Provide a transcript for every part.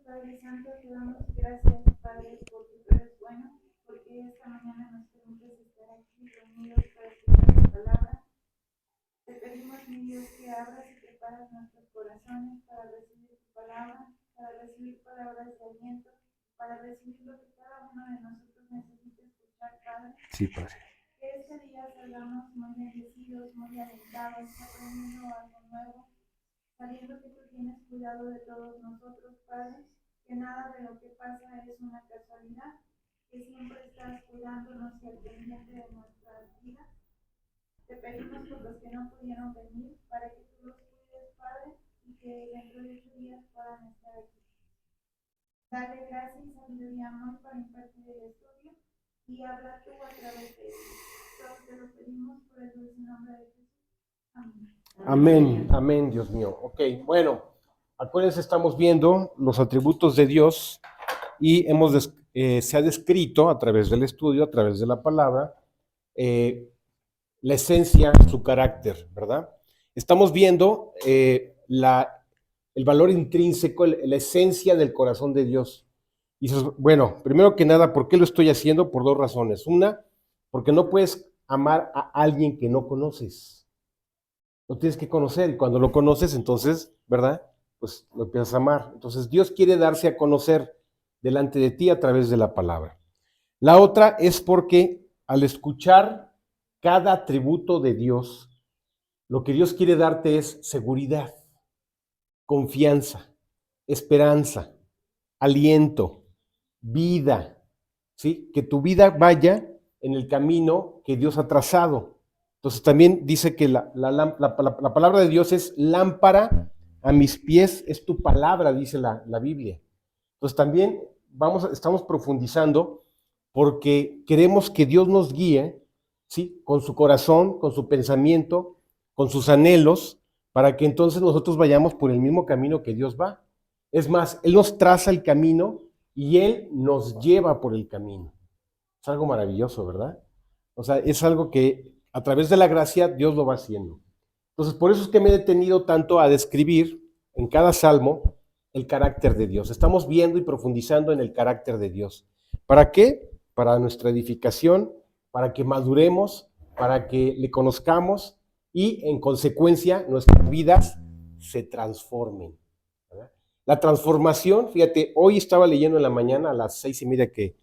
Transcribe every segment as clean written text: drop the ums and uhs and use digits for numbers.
Padre Santo, te damos gracias, Padre, porque tú eres bueno, porque esta mañana nos permites estar aquí reunidos para escuchar tu palabra. Te pedimos, mi Dios, que abras y preparas nuestros corazones para recibir tu palabra, para recibir palabras de aliento, para recibir lo que cada uno de nosotros necesita escuchar, Padre. Sí, Padre. Que este día salgamos muy bendecidos, muy alentados, aprendiendo algo nuevo, sabiendo que tú tienes cuidado de todos nosotros, Padre, que nada de lo que pasa es una casualidad, que siempre estás cuidándonos y al pendiente de nuestras vidas. Te pedimos por los que no pudieron venir, para que tú los cuides, Padre, y que dentro de 8 días puedan estar aquí. Dale gracia y sabiduría amor para impartir el estudio y habla tú a través de ellos. Todo te lo pedimos por el dulce nombre de Jesús. Amén. Amén, amén, Dios mío. Ok, bueno, acuérdense, estamos viendo los atributos de Dios y se ha descrito a través del estudio, a través de la palabra, la esencia, su carácter, ¿verdad? Estamos viendo el valor intrínseco, la esencia del corazón de Dios. Y dices, bueno, primero que nada, ¿por qué lo estoy haciendo? Por dos razones. Una, porque no puedes amar a alguien que no conoces. Lo tienes que conocer y cuando lo conoces, entonces, ¿verdad? Pues lo empiezas a amar. Entonces Dios quiere darse a conocer delante de ti a través de la palabra. La otra es porque al escuchar cada atributo de Dios, lo que Dios quiere darte es seguridad, confianza, esperanza, aliento, vida, ¿sí? Que tu vida vaya en el camino que Dios ha trazado. Entonces también dice que la palabra de Dios es lámpara a mis pies, es tu palabra, dice la Biblia. Entonces también estamos profundizando porque queremos que Dios nos guíe, ¿sí? Con su corazón, con su pensamiento, con sus anhelos, para que entonces nosotros vayamos por el mismo camino que Dios va. Es más, Él nos traza el camino y Él nos lleva por el camino. Es algo maravilloso, ¿verdad? O sea, es algo que a través de la gracia Dios lo va haciendo. Entonces, por eso es que me he detenido tanto a describir en cada salmo el carácter de Dios. Estamos viendo y profundizando en el carácter de Dios. ¿Para qué? Para nuestra edificación, para que maduremos, para que le conozcamos y en consecuencia nuestras vidas se transformen, ¿verdad? La transformación, fíjate, hoy estaba leyendo en la mañana a las 6:30 que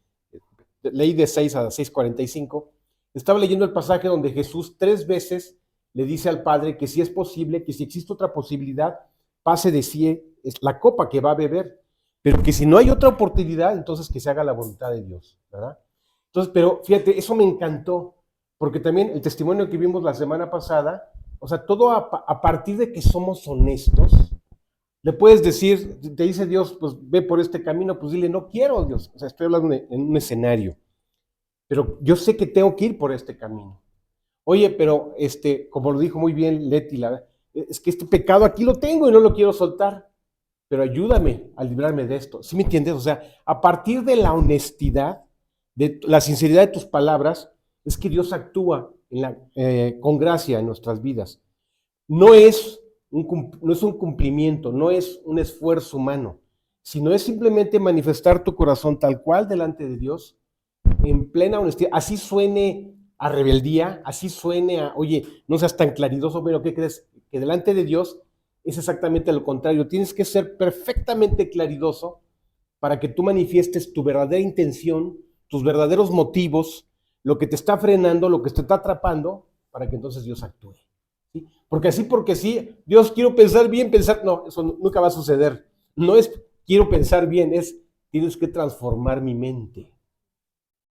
leí de 6 a 6:45, estaba leyendo el pasaje donde Jesús 3 veces le dice al Padre que si es posible, que si existe otra posibilidad, pase de sí la copa que va a beber, pero que si no hay otra oportunidad, entonces que se haga la voluntad de Dios, ¿verdad? Entonces, pero fíjate, eso me encantó, porque también el testimonio que vimos la semana pasada, o sea, todo a partir de que somos honestos, le puedes decir, te dice Dios, pues ve por este camino, pues dile, no quiero, Dios, o sea, estoy hablando en un escenario, pero yo sé que tengo que ir por este camino. Oye, pero como lo dijo muy bien Leti, es que este pecado aquí lo tengo y no lo quiero soltar, pero ayúdame a librarme de esto. ¿Sí me entiendes? O sea, a partir de la honestidad, de la sinceridad de tus palabras, es que Dios actúa con gracia en nuestras vidas. No es no es un cumplimiento, no es un esfuerzo humano, sino es simplemente manifestar tu corazón tal cual delante de Dios en plena honestidad, así suene a rebeldía, así suene a, oye, no seas tan claridoso, pero ¿qué crees? Que delante de Dios es exactamente lo contrario, tienes que ser perfectamente claridoso para que tú manifiestes tu verdadera intención, tus verdaderos motivos, lo que te está frenando, lo que te está atrapando, para que entonces Dios actúe. ¿Sí? Porque sí, Dios, quiero pensar bien, no, eso nunca va a suceder. No es quiero pensar bien, es tienes que transformar mi mente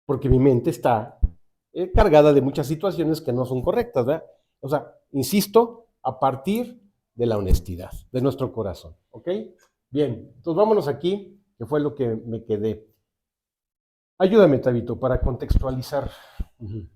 porque mi mente está cargada de muchas situaciones que no son correctas, ¿verdad? O sea, insisto, a partir de la honestidad, de nuestro corazón, ¿ok? Bien, entonces vámonos aquí, que fue lo que me quedé. Ayúdame, Tabito, para contextualizar. Uh-huh.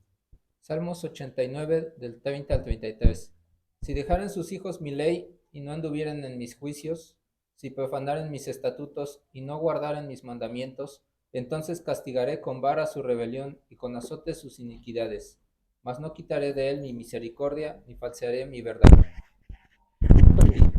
Salmos 89, del 30 al 33. Si dejaran sus hijos mi ley y no anduvieran en mis juicios, si profanaran mis estatutos y no guardaran mis mandamientos, entonces castigaré con vara su rebelión y con azotes sus iniquidades. Mas no quitaré de él mi misericordia, ni falsearé mi verdad.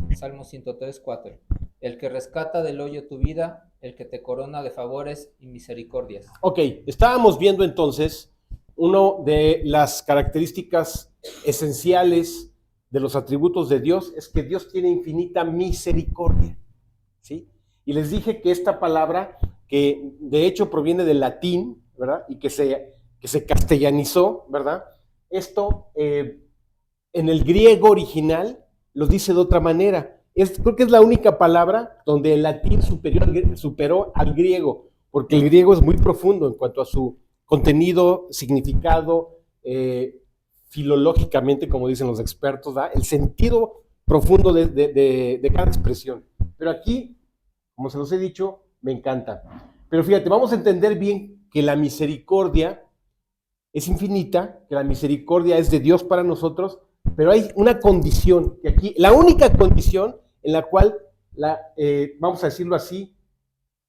Y Salmo 103, 4. el que rescata del hoyo tu vida, el que te corona de favores y misericordias. Ok, estábamos viendo entonces una de las características esenciales de los atributos de Dios es que Dios tiene infinita misericordia, ¿sí? Y les dije que esta palabra, que de hecho proviene del latín, ¿verdad? Y que se castellanizó, ¿verdad? Esto en el griego original lo dice de otra manera. Creo que es la única palabra donde el latín superó al griego, porque el griego es muy profundo en cuanto a su contenido, significado, filológicamente, como dicen los expertos, ¿verdad? El sentido profundo de cada expresión. Pero aquí, como se los he dicho, me encanta. Pero fíjate, vamos a entender bien que la misericordia es infinita, que la misericordia es de Dios para nosotros, pero hay una condición, que aquí, la única condición en la cual, vamos a decirlo así,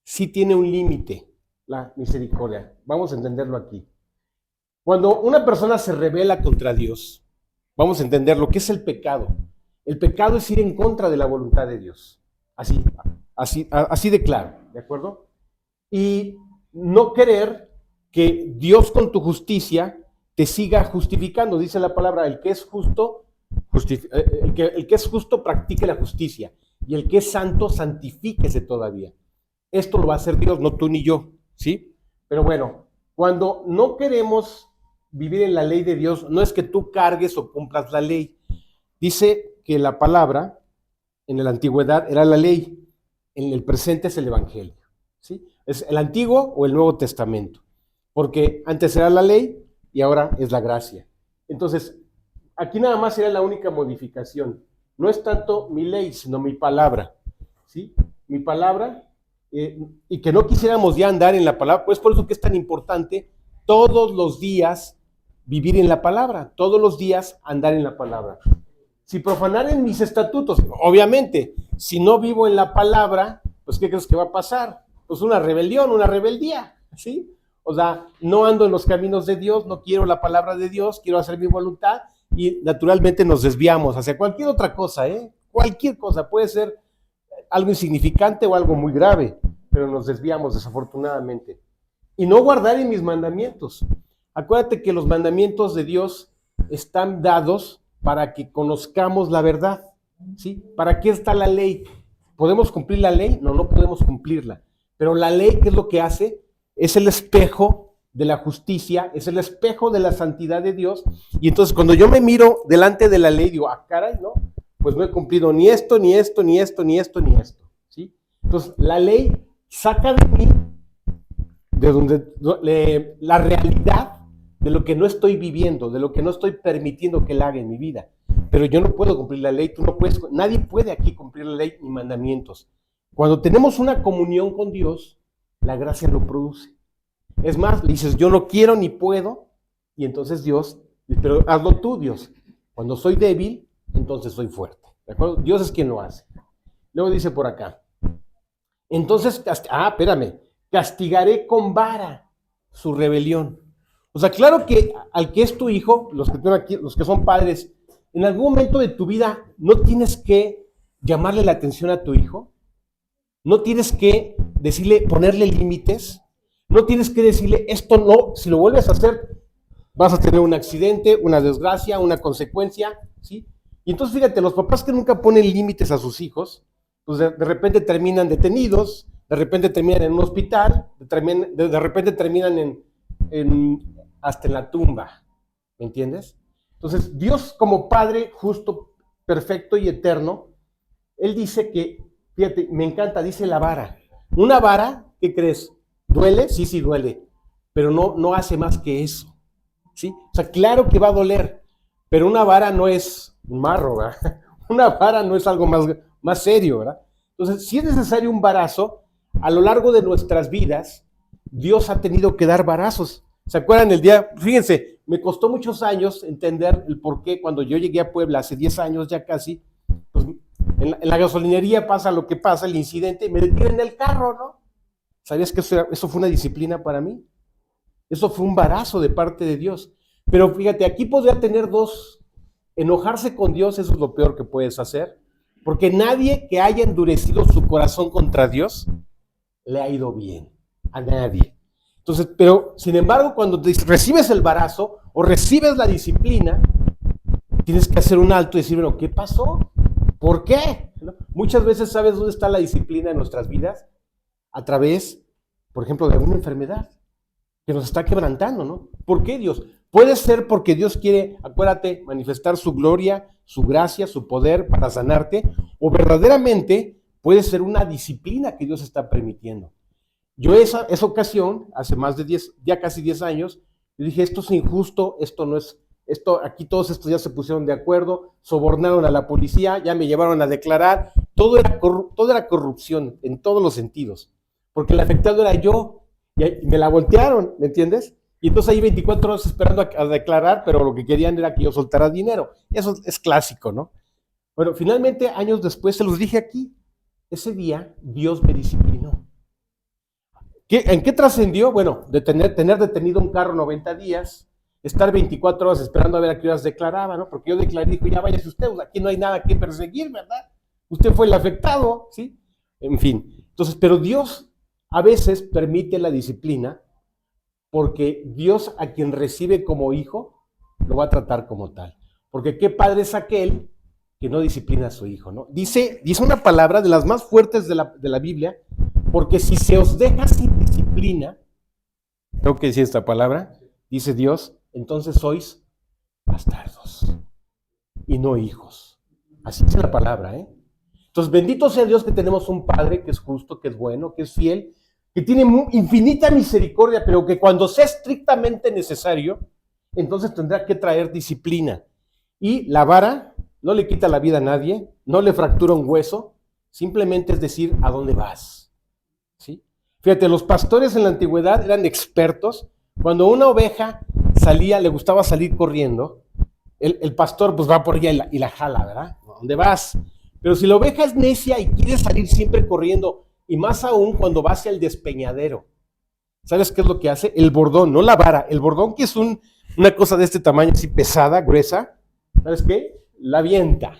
sí tiene un límite la misericordia. Vamos a entenderlo aquí. Cuando una persona se rebela contra Dios, vamos a entender lo que es el pecado. El pecado es ir en contra de la voluntad de Dios. Así de claro, ¿de acuerdo? Y no querer que Dios con tu justicia te siga justificando. Dice la palabra, el que es justo, el que es justo practique la justicia, y el que es santo, santifíquese todavía. Esto lo va a hacer Dios, no tú ni yo, ¿sí? Pero bueno, cuando no queremos vivir en la ley de Dios, no es que tú cargues o cumplas la ley. Dice que la palabra en la antigüedad era la ley, en el presente es el evangelio, ¿sí? Es el Antiguo o el Nuevo Testamento, porque antes era la ley y ahora es la gracia. Entonces, aquí nada más era la única modificación. No es tanto mi ley, sino mi palabra, ¿sí? Mi palabra, y que no quisiéramos ya andar en la palabra, pues por eso que es tan importante todos los días vivir en la palabra, todos los días andar en la palabra. Si profanaren mis estatutos, obviamente, si no vivo en la palabra, pues ¿qué crees que va a pasar? Pues una rebelión, una rebeldía, ¿sí? O sea, no ando en los caminos de Dios, no quiero la palabra de Dios, quiero hacer mi voluntad, y naturalmente nos desviamos hacia cualquier otra cosa, cualquier cosa, puede ser algo insignificante o algo muy grave, pero nos desviamos desafortunadamente. Y no guardar en mis mandamientos. Acuérdate que los mandamientos de Dios están dados para que conozcamos la verdad, ¿sí? ¿Para qué está la ley? ¿Podemos cumplir la ley? No, no podemos cumplirla. Pero la ley, ¿qué es lo que hace? Es el espejo de la justicia, es el espejo de la santidad de Dios. Y entonces cuando yo me miro delante de la ley, digo, caray, no, pues no he cumplido ni esto, ni esto, ni esto, ni esto, ni esto, ¿sí? Entonces la ley saca de mí, de donde la realidad de lo que no estoy viviendo, de lo que no estoy permitiendo que la haga en mi vida. Pero yo no puedo cumplir la ley, tú no puedes, nadie puede aquí cumplir la ley ni mandamientos. Cuando tenemos una comunión con Dios, la gracia lo produce. Es más, le dices, yo no quiero ni puedo, y entonces Dios, pero hazlo tú, Dios. Cuando soy débil, entonces soy fuerte. ¿De acuerdo? Dios es quien lo hace. Luego dice por acá, entonces, espérame, castigaré con vara su rebelión. O sea, claro que al que es tu hijo, los que aquí, los que son padres, en algún momento de tu vida no tienes que llamarle la atención a tu hijo, no tienes que decirle, ponerle límites, no tienes que decirle, esto no, si lo vuelves a hacer, vas a tener un accidente, una desgracia, una consecuencia, ¿sí? Y entonces fíjate, los papás que nunca ponen límites a sus hijos, pues de repente terminan detenidos, de repente terminan en un hospital, de repente terminan hasta en la tumba, ¿me entiendes? Entonces, Dios como Padre justo, perfecto y eterno, Él dice que, fíjate, me encanta, dice la vara. Una vara, ¿qué crees? ¿Duele? Sí, sí duele, pero no hace más que eso, ¿sí? O sea, claro que va a doler, pero una vara no es un marro, ¿verdad? Una vara no es algo más serio, ¿verdad? Entonces, si es necesario un varazo, a lo largo de nuestras vidas, Dios ha tenido que dar varazos. ¿Se acuerdan el día? Fíjense, me costó muchos años entender el por qué cuando yo llegué a Puebla hace 10 años ya casi, pues en la gasolinería pasa lo que pasa, el incidente, y me detienen el carro, ¿no? ¿Sabías que eso fue una disciplina para mí? Eso fue un varazo de parte de Dios. Pero fíjate, aquí podría tener dos. Enojarse con Dios, eso es lo peor que puedes hacer, Porque nadie que haya endurecido su corazón contra Dios le ha ido bien. A nadie. Entonces, pero sin embargo, cuando recibes el varazo o recibes la disciplina, tienes que hacer un alto y decir, bueno, ¿qué pasó? ¿Por qué? ¿No? Muchas veces, ¿sabes dónde está la disciplina en nuestras vidas? A través, por ejemplo, de alguna enfermedad que nos está quebrantando, ¿no? ¿Por qué Dios? Puede ser porque Dios quiere, acuérdate, manifestar su gloria, su gracia, su poder para sanarte, o verdaderamente puede ser una disciplina que Dios está permitiendo. Yo esa ocasión, hace más de 10, ya casi 10 años, yo dije, esto es injusto, esto no es, esto, aquí todos estos ya se pusieron de acuerdo, sobornaron a la policía, ya me llevaron a declarar, todo era corrupción en todos los sentidos, porque el afectado era yo, y me la voltearon, ¿me entiendes? Y entonces ahí 24 horas esperando a declarar, pero lo que querían era que yo soltara dinero. Eso es clásico, ¿no? Bueno, finalmente, años después, se los dije aquí, ese día Dios me disciplinó. ¿En qué trascendió? Bueno, de tener detenido un carro 90 días, estar 24 horas esperando a ver a qué horas declaraba, ¿no? Porque yo declaré, dijo, ya váyase usted, aquí no hay nada que perseguir, ¿verdad? Usted fue el afectado, ¿sí? En fin, entonces, pero Dios a veces permite la disciplina porque Dios a quien recibe como hijo lo va a tratar como tal. Porque qué padre es aquel que no disciplina a su hijo, ¿no? Dice una palabra de las más fuertes de la Biblia, porque si se os deja sin disciplina, tengo que decir esta palabra, dice Dios, entonces sois bastardos y no hijos. Así dice la palabra, ¿eh? Entonces, bendito sea Dios que tenemos un Padre que es justo, que es bueno, que es fiel, que tiene infinita misericordia, pero que cuando sea estrictamente necesario, entonces tendrá que traer disciplina. Y la vara no le quita la vida a nadie, no le fractura un hueso, simplemente es decir, ¿a dónde vas? ¿Sí? Fíjate, los pastores en la antigüedad eran expertos. Cuando una oveja salía, le gustaba salir corriendo, el pastor pues va por ella y la jala, ¿verdad? ¿A dónde vas? Pero si la oveja es necia y quiere salir siempre corriendo, y más aún cuando va hacia el despeñadero, ¿sabes qué es lo que hace? El bordón, no la vara, el bordón, que es una cosa de este tamaño, así pesada, gruesa, ¿sabes qué? La avienta.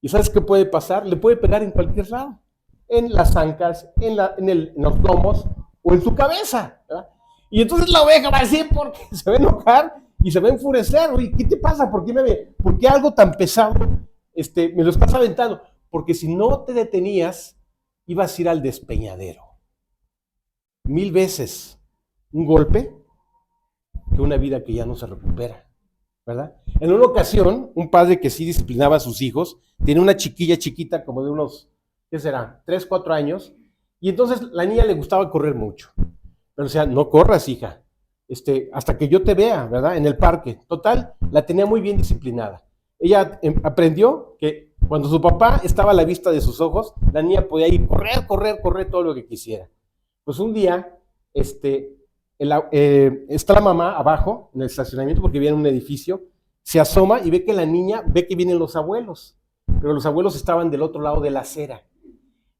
¿Y sabes qué puede pasar? Le puede pegar en cualquier lado, en las ancas, en los lomos o en su cabeza, ¿verdad? Y entonces la oveja va a decir, porque se va a enojar y se va a enfurecer. Oye, ¿qué te pasa? ¿Por qué algo tan pesado me lo estás aventando? Porque si no te detenías, ibas a ir al despeñadero. 1000 veces un golpe que una vida que ya no se recupera, ¿verdad? En una ocasión, un padre que sí disciplinaba a sus hijos, tiene una chiquilla chiquita como de unos, ¿qué será? 3, 4 años, y entonces la niña le gustaba correr mucho. Pero o sea, no corras, hija, hasta que yo te vea, ¿verdad? En el parque. Total, la tenía muy bien disciplinada. Ella aprendió que cuando su papá estaba a la vista de sus ojos, la niña podía ir correr todo lo que quisiera. Pues un día, está la mamá abajo en el estacionamiento porque viene un edificio, se asoma y ve que la niña ve que vienen los abuelos, pero los abuelos estaban del otro lado de la acera.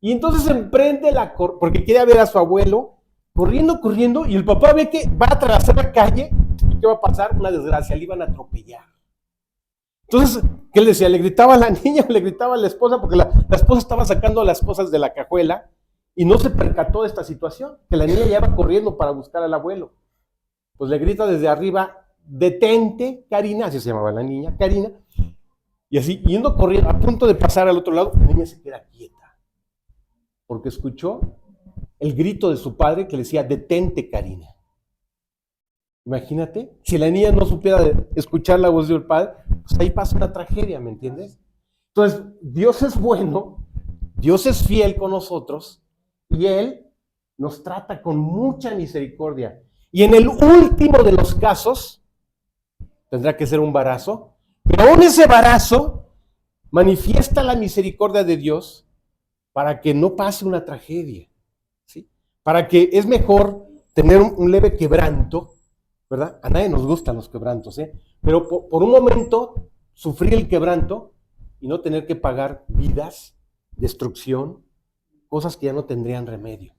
Y entonces emprende porque quiere ver a su abuelo corriendo, y el papá ve que va a atravesar la calle, y ¿qué va a pasar? Una desgracia, le iban a atropellar. Entonces, ¿qué le decía? ¿Le gritaba a la niña o le gritaba a la esposa? Porque la esposa estaba sacando a las cosas de la cajuela y no se percató de esta situación, que la niña ya iba corriendo para buscar al abuelo. Pues le grita desde arriba, detente, Karina, así se llamaba la niña, Karina, y así, yendo corriendo, a punto de pasar al otro lado, la niña se queda quieta, porque escuchó el grito de su padre que le decía, detente, Karina. Imagínate, si la niña no supiera escuchar la voz del padre, pues ahí pasa una tragedia, ¿me entiendes? Entonces, Dios es bueno, Dios es fiel con nosotros, y Él nos trata con mucha misericordia. Y en el último de los casos, tendrá que ser un embarazo, pero aún ese embarazo manifiesta la misericordia de Dios para que no pase una tragedia, ¿sí? Para que es mejor tener un leve quebranto, ¿verdad? A nadie nos gustan los quebrantos, ¿eh? Pero por un momento sufrir el quebranto y no tener que pagar vidas, destrucción, cosas que ya no tendrían remedio,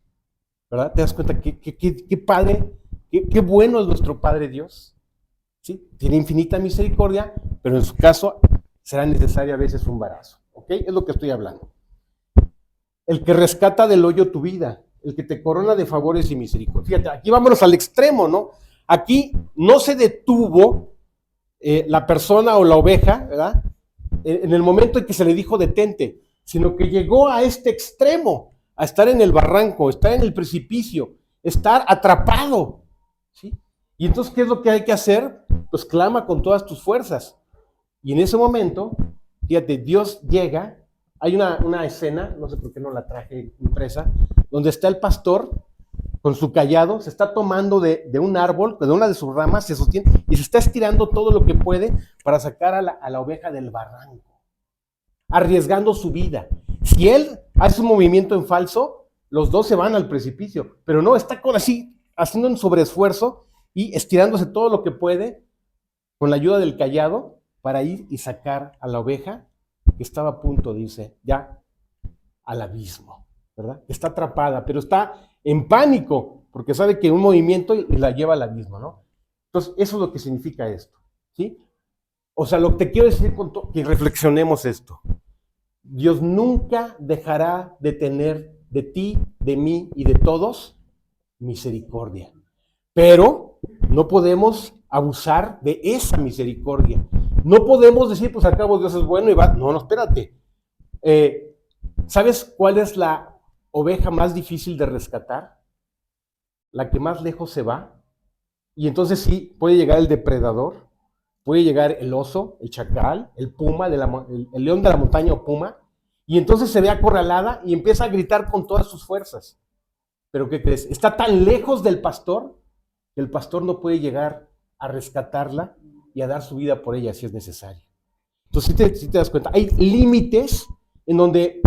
¿verdad? ¿Te das cuenta qué padre, qué bueno es nuestro Padre Dios? ¿Sí? Tiene infinita misericordia, pero en su caso será necesario a veces un embarazo. ¿ok? Es lo que estoy hablando. El que rescata del hoyo tu vida, el que te corona de favores y misericordia. Fíjate, aquí vámonos al extremo, ¿no? Aquí no se detuvo la persona o la oveja, ¿verdad? En el momento en que se le dijo detente, sino que llegó a este extremo, a estar en el barranco, estar en el precipicio, estar atrapado, ¿sí? Y entonces, ¿qué es lo que hay que hacer? Pues clama con todas tus fuerzas. Y en ese momento, fíjate, Dios llega. Hay una escena, no sé por qué no la traje impresa, donde está el pastor con su cayado, se está tomando de un árbol, de una de sus ramas, se sostiene y se está estirando todo lo que puede para sacar a la oveja del barranco, arriesgando su vida. Si él hace un movimiento en falso, los dos se van al precipicio, pero no, está así, haciendo un sobreesfuerzo y estirándose todo lo que puede con la ayuda del cayado para ir y sacar a la oveja que estaba a punto de irse ya al abismo, ¿verdad? Está atrapada, pero está en pánico, porque sabe que un movimiento la lleva al abismo, ¿no? Entonces, eso es lo que significa esto, ¿sí? O sea, lo que te quiero decir que reflexionemos esto. Dios nunca dejará de tener de ti, de mí y de todos misericordia. Pero no podemos abusar de esa misericordia. No podemos decir, pues al cabo Dios es bueno y va. No, espérate. ¿Sabes cuál es la oveja más difícil de rescatar? La que más lejos se va. Y entonces sí, puede llegar el depredador, puede llegar el oso, el chacal, el puma, el león de la montaña o puma, y entonces se ve acorralada y empieza a gritar con todas sus fuerzas. Pero ¿qué crees? Está tan lejos del pastor que el pastor no puede llegar a rescatarla y a dar su vida por ella si es necesario. Entonces, si te das cuenta, hay límites en donde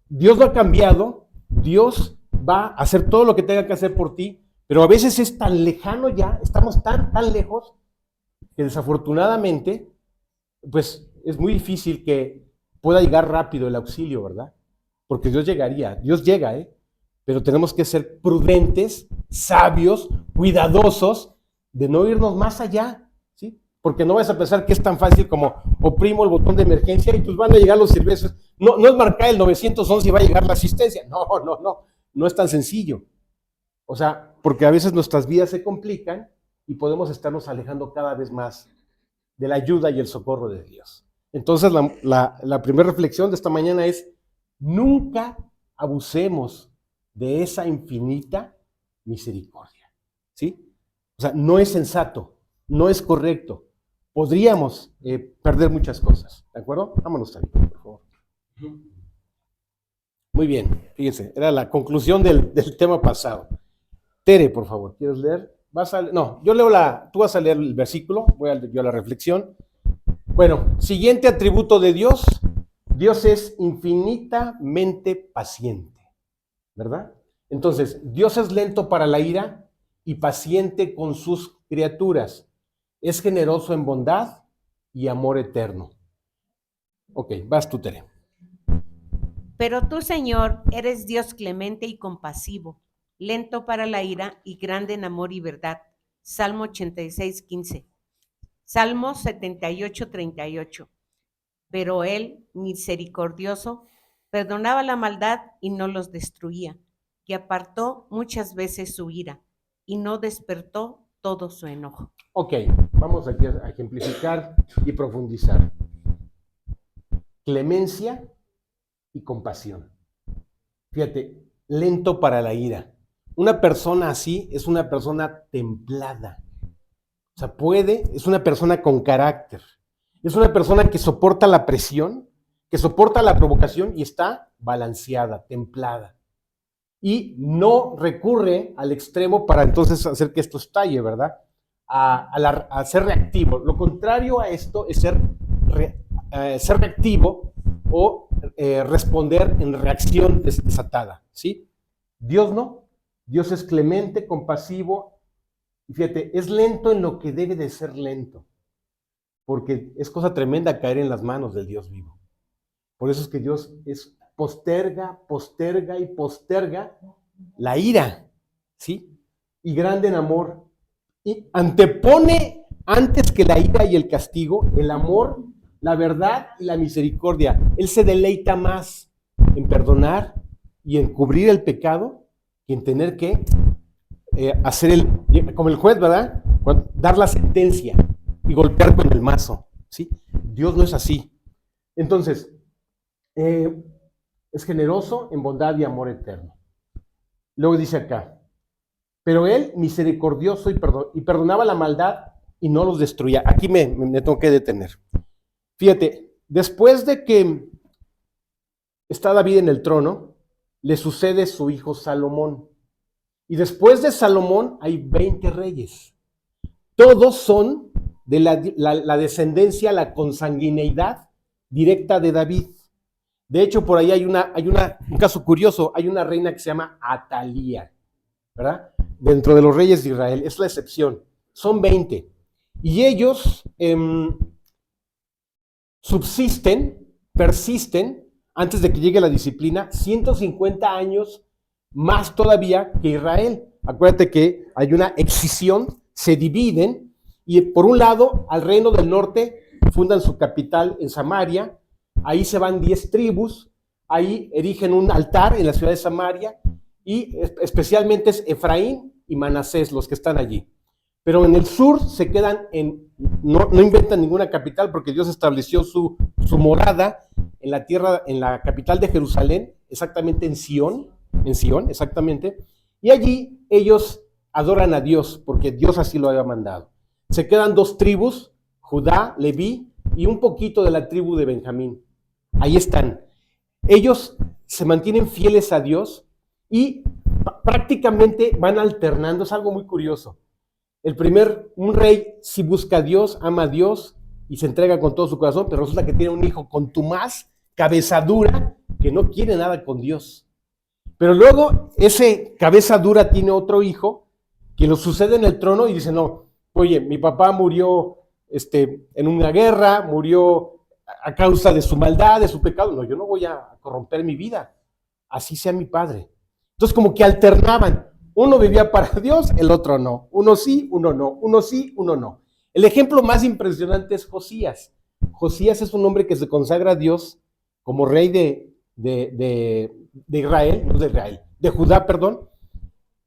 Dios lo ha cambiado, Dios va a hacer todo lo que tenga que hacer por ti, pero a veces es tan lejano ya, estamos tan lejos, que desafortunadamente, pues es muy difícil que pueda llegar rápido el auxilio, ¿verdad? Porque Dios llegaría, Dios llega, pero tenemos que ser prudentes, sabios, cuidadosos, de no irnos más allá, ¿sí? Porque no vas a pensar que es tan fácil como oprimo el botón de emergencia y pues van a llegar los servicios. No es marcar el 911 y va a llegar la asistencia. No es tan sencillo. O sea, porque a veces nuestras vidas se complican y podemos estarnos alejando cada vez más de la ayuda y el socorro de Dios. Entonces, la primera reflexión de esta mañana es: nunca abusemos de esa infinita misericordia, ¿sí? O sea, no es sensato, no es correcto. Podríamos perder muchas cosas, ¿de acuerdo? Vámonos también, por favor. Muy bien, fíjense, era la conclusión del tema pasado. Tere, por favor, ¿quieres leer? Yo leo tú vas a leer el versículo, voy a leer yo la reflexión. Bueno, siguiente atributo de Dios: Dios es infinitamente paciente, ¿verdad? Entonces, Dios es lento para la ira y paciente con sus criaturas. Es generoso en bondad y amor eterno. Ok, vas tú, Tere. Pero tú, Señor, eres Dios clemente y compasivo, lento para la ira y grande en amor y verdad. Salmo 86:15. Salmo 78:38. Pero él, misericordioso, perdonaba la maldad y no los destruía, y apartó muchas veces su ira, y no despertó todo su enojo. Ok, vamos aquí a ejemplificar y profundizar. Clemencia y compasión. Fíjate, lento para la ira. Una persona así es una persona templada. O sea, es una persona con carácter. Es una persona que soporta la presión, que soporta la provocación y está balanceada, templada. Y no recurre al extremo para entonces hacer que esto estalle, ¿verdad? A ser reactivo. Lo contrario a esto es ser reactivo o responder en reacción desatada, ¿sí? Dios no. Dios es clemente, compasivo. Y fíjate, es lento en lo que debe de ser lento, porque es cosa tremenda caer en las manos del Dios vivo. Por eso es que Dios posterga y posterga la ira, ¿sí? Y grande en amor. Y antepone, antes que la ira y el castigo, el amor la verdad y la misericordia. Él se deleita más en perdonar y en cubrir el pecado que en tener que hacer como el juez, ¿verdad? Dar la sentencia y golpear con el mazo, ¿sí? Dios no es así. Entonces, es generoso en bondad y amor eterno. Luego dice acá, pero él misericordioso y perdonaba la maldad y no los destruía. Aquí me tengo que detener. Fíjate, después de que está David en el trono, le sucede su hijo Salomón. Y después de Salomón hay 20 reyes. Todos son de la descendencia, la consanguineidad directa de David. De hecho, por ahí hay un caso curioso. Hay una reina que se llama Atalía, ¿verdad? Dentro de los reyes de Israel. Es la excepción. Son 20. Y ellos persisten, antes de que llegue la disciplina, 150 años más todavía que Israel. Acuérdate que hay una excisión, se dividen, y por un lado, al reino del norte, fundan su capital en Samaria, ahí se van 10 tribus, ahí erigen un altar en la ciudad de Samaria, y especialmente es Efraín y Manasés los que están allí. Pero en el sur se quedan no inventan ninguna capital porque Dios estableció su morada en la tierra, en la capital de Jerusalén, exactamente en Sión, exactamente, y allí ellos adoran a Dios porque Dios así lo había mandado. Se quedan 2 tribus, Judá, Leví y un poquito de la tribu de Benjamín. Ahí están. Ellos se mantienen fieles a Dios y prácticamente van alternando, es algo muy curioso. Un rey sí busca a Dios, ama a Dios y se entrega con todo su corazón, pero resulta que tiene un hijo contumaz, cabeza dura, que no quiere nada con Dios. Pero luego ese cabeza dura tiene otro hijo que lo sucede en el trono y dice, no, oye, mi papá murió en una guerra, murió a causa de su maldad, de su pecado. No, yo no voy a corromper mi vida, así sea mi padre. Entonces como que alternaban. Uno vivía para Dios, el otro no. Uno sí, uno no. Uno sí, uno no. El ejemplo más impresionante es Josías. Josías es un hombre que se consagra a Dios como rey de Israel, no de Israel, de Judá, perdón,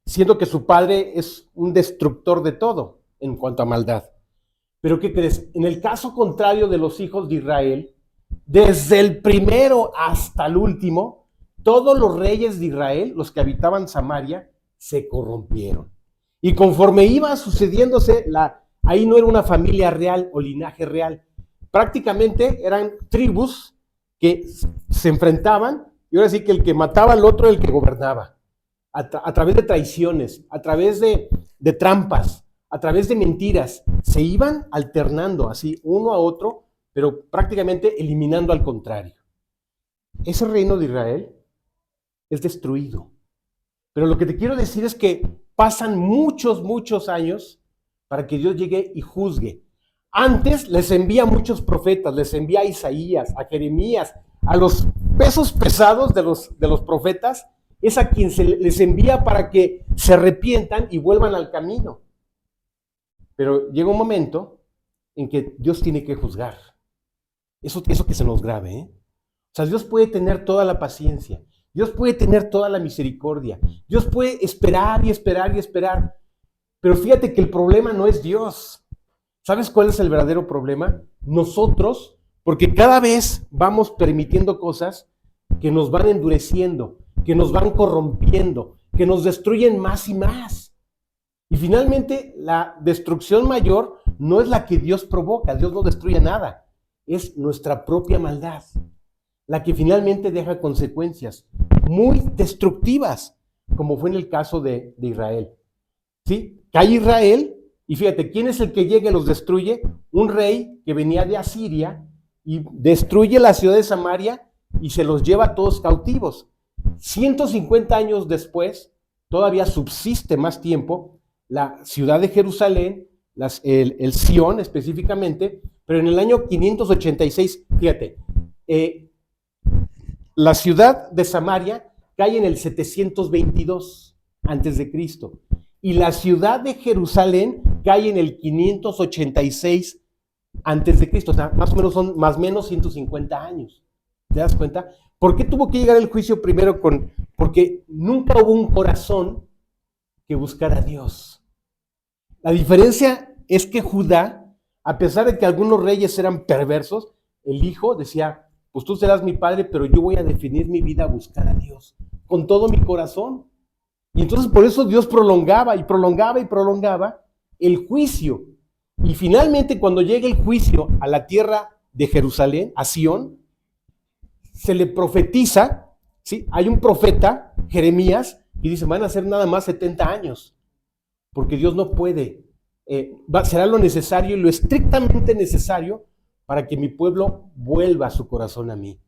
siendo que su padre es un destructor de todo en cuanto a maldad. Pero ¿qué crees? En el caso contrario de los hijos de Israel, desde el primero hasta el último, todos los reyes de Israel, los que habitaban Samaria, se corrompieron. Y conforme iba sucediéndose, ahí no era una familia real o linaje real. Prácticamente eran tribus que se enfrentaban, y ahora sí que el que mataba al otro era el que gobernaba. A través de traiciones, a través de trampas, a través de mentiras, se iban alternando así uno a otro, pero prácticamente eliminando al contrario. Ese reino de Israel es destruido. Pero lo que te quiero decir es que pasan muchos años para que Dios llegue y juzgue. Antes les envía muchos profetas, les envía a Isaías, a Jeremías, a los pesos pesados de los profetas, es a quien les envía para que se arrepientan y vuelvan al camino. Pero llega un momento en que Dios tiene que juzgar. Eso que se nos grabe, ¿eh? O sea, Dios puede tener toda la paciencia. Dios puede tener toda la misericordia. Dios puede esperar y esperar y esperar. Pero fíjate que el problema no es Dios. ¿Sabes cuál es el verdadero problema? Nosotros, porque cada vez vamos permitiendo cosas que nos van endureciendo, que nos van corrompiendo, que nos destruyen más y más. Y finalmente, la destrucción mayor no es la que Dios provoca. Dios no destruye nada. Es nuestra propia maldad la que finalmente deja consecuencias muy destructivas, como fue en el caso de Israel. ¿Sí? Cae Israel, y fíjate, ¿quién es el que llega y los destruye? Un rey que venía de Asiria y destruye la ciudad de Samaria y se los lleva a todos cautivos. 150 años después, todavía subsiste más tiempo, la ciudad de Jerusalén, el Sión específicamente, pero en el año 586, fíjate, la ciudad de Samaria cae en el 722 antes de Cristo y la ciudad de Jerusalén cae en el 586 antes de Cristo, o sea, más o menos son más o menos 150 años. ¿Te das cuenta? ¿Por qué tuvo que llegar el juicio primero porque nunca hubo un corazón que buscara a Dios? La diferencia es que Judá, a pesar de que algunos reyes eran perversos, el hijo decía, pues tú serás mi padre, pero yo voy a definir mi vida a buscar a Dios con todo mi corazón. Y entonces por eso Dios prolongaba y prolongaba y prolongaba el juicio. Y finalmente cuando llega el juicio a la tierra de Jerusalén, a Sión, se le profetiza, ¿sí? Hay un profeta, Jeremías, y dice, van a ser nada más 70 años, porque Dios no puede, será lo necesario y lo estrictamente necesario para que mi pueblo vuelva su corazón a mí.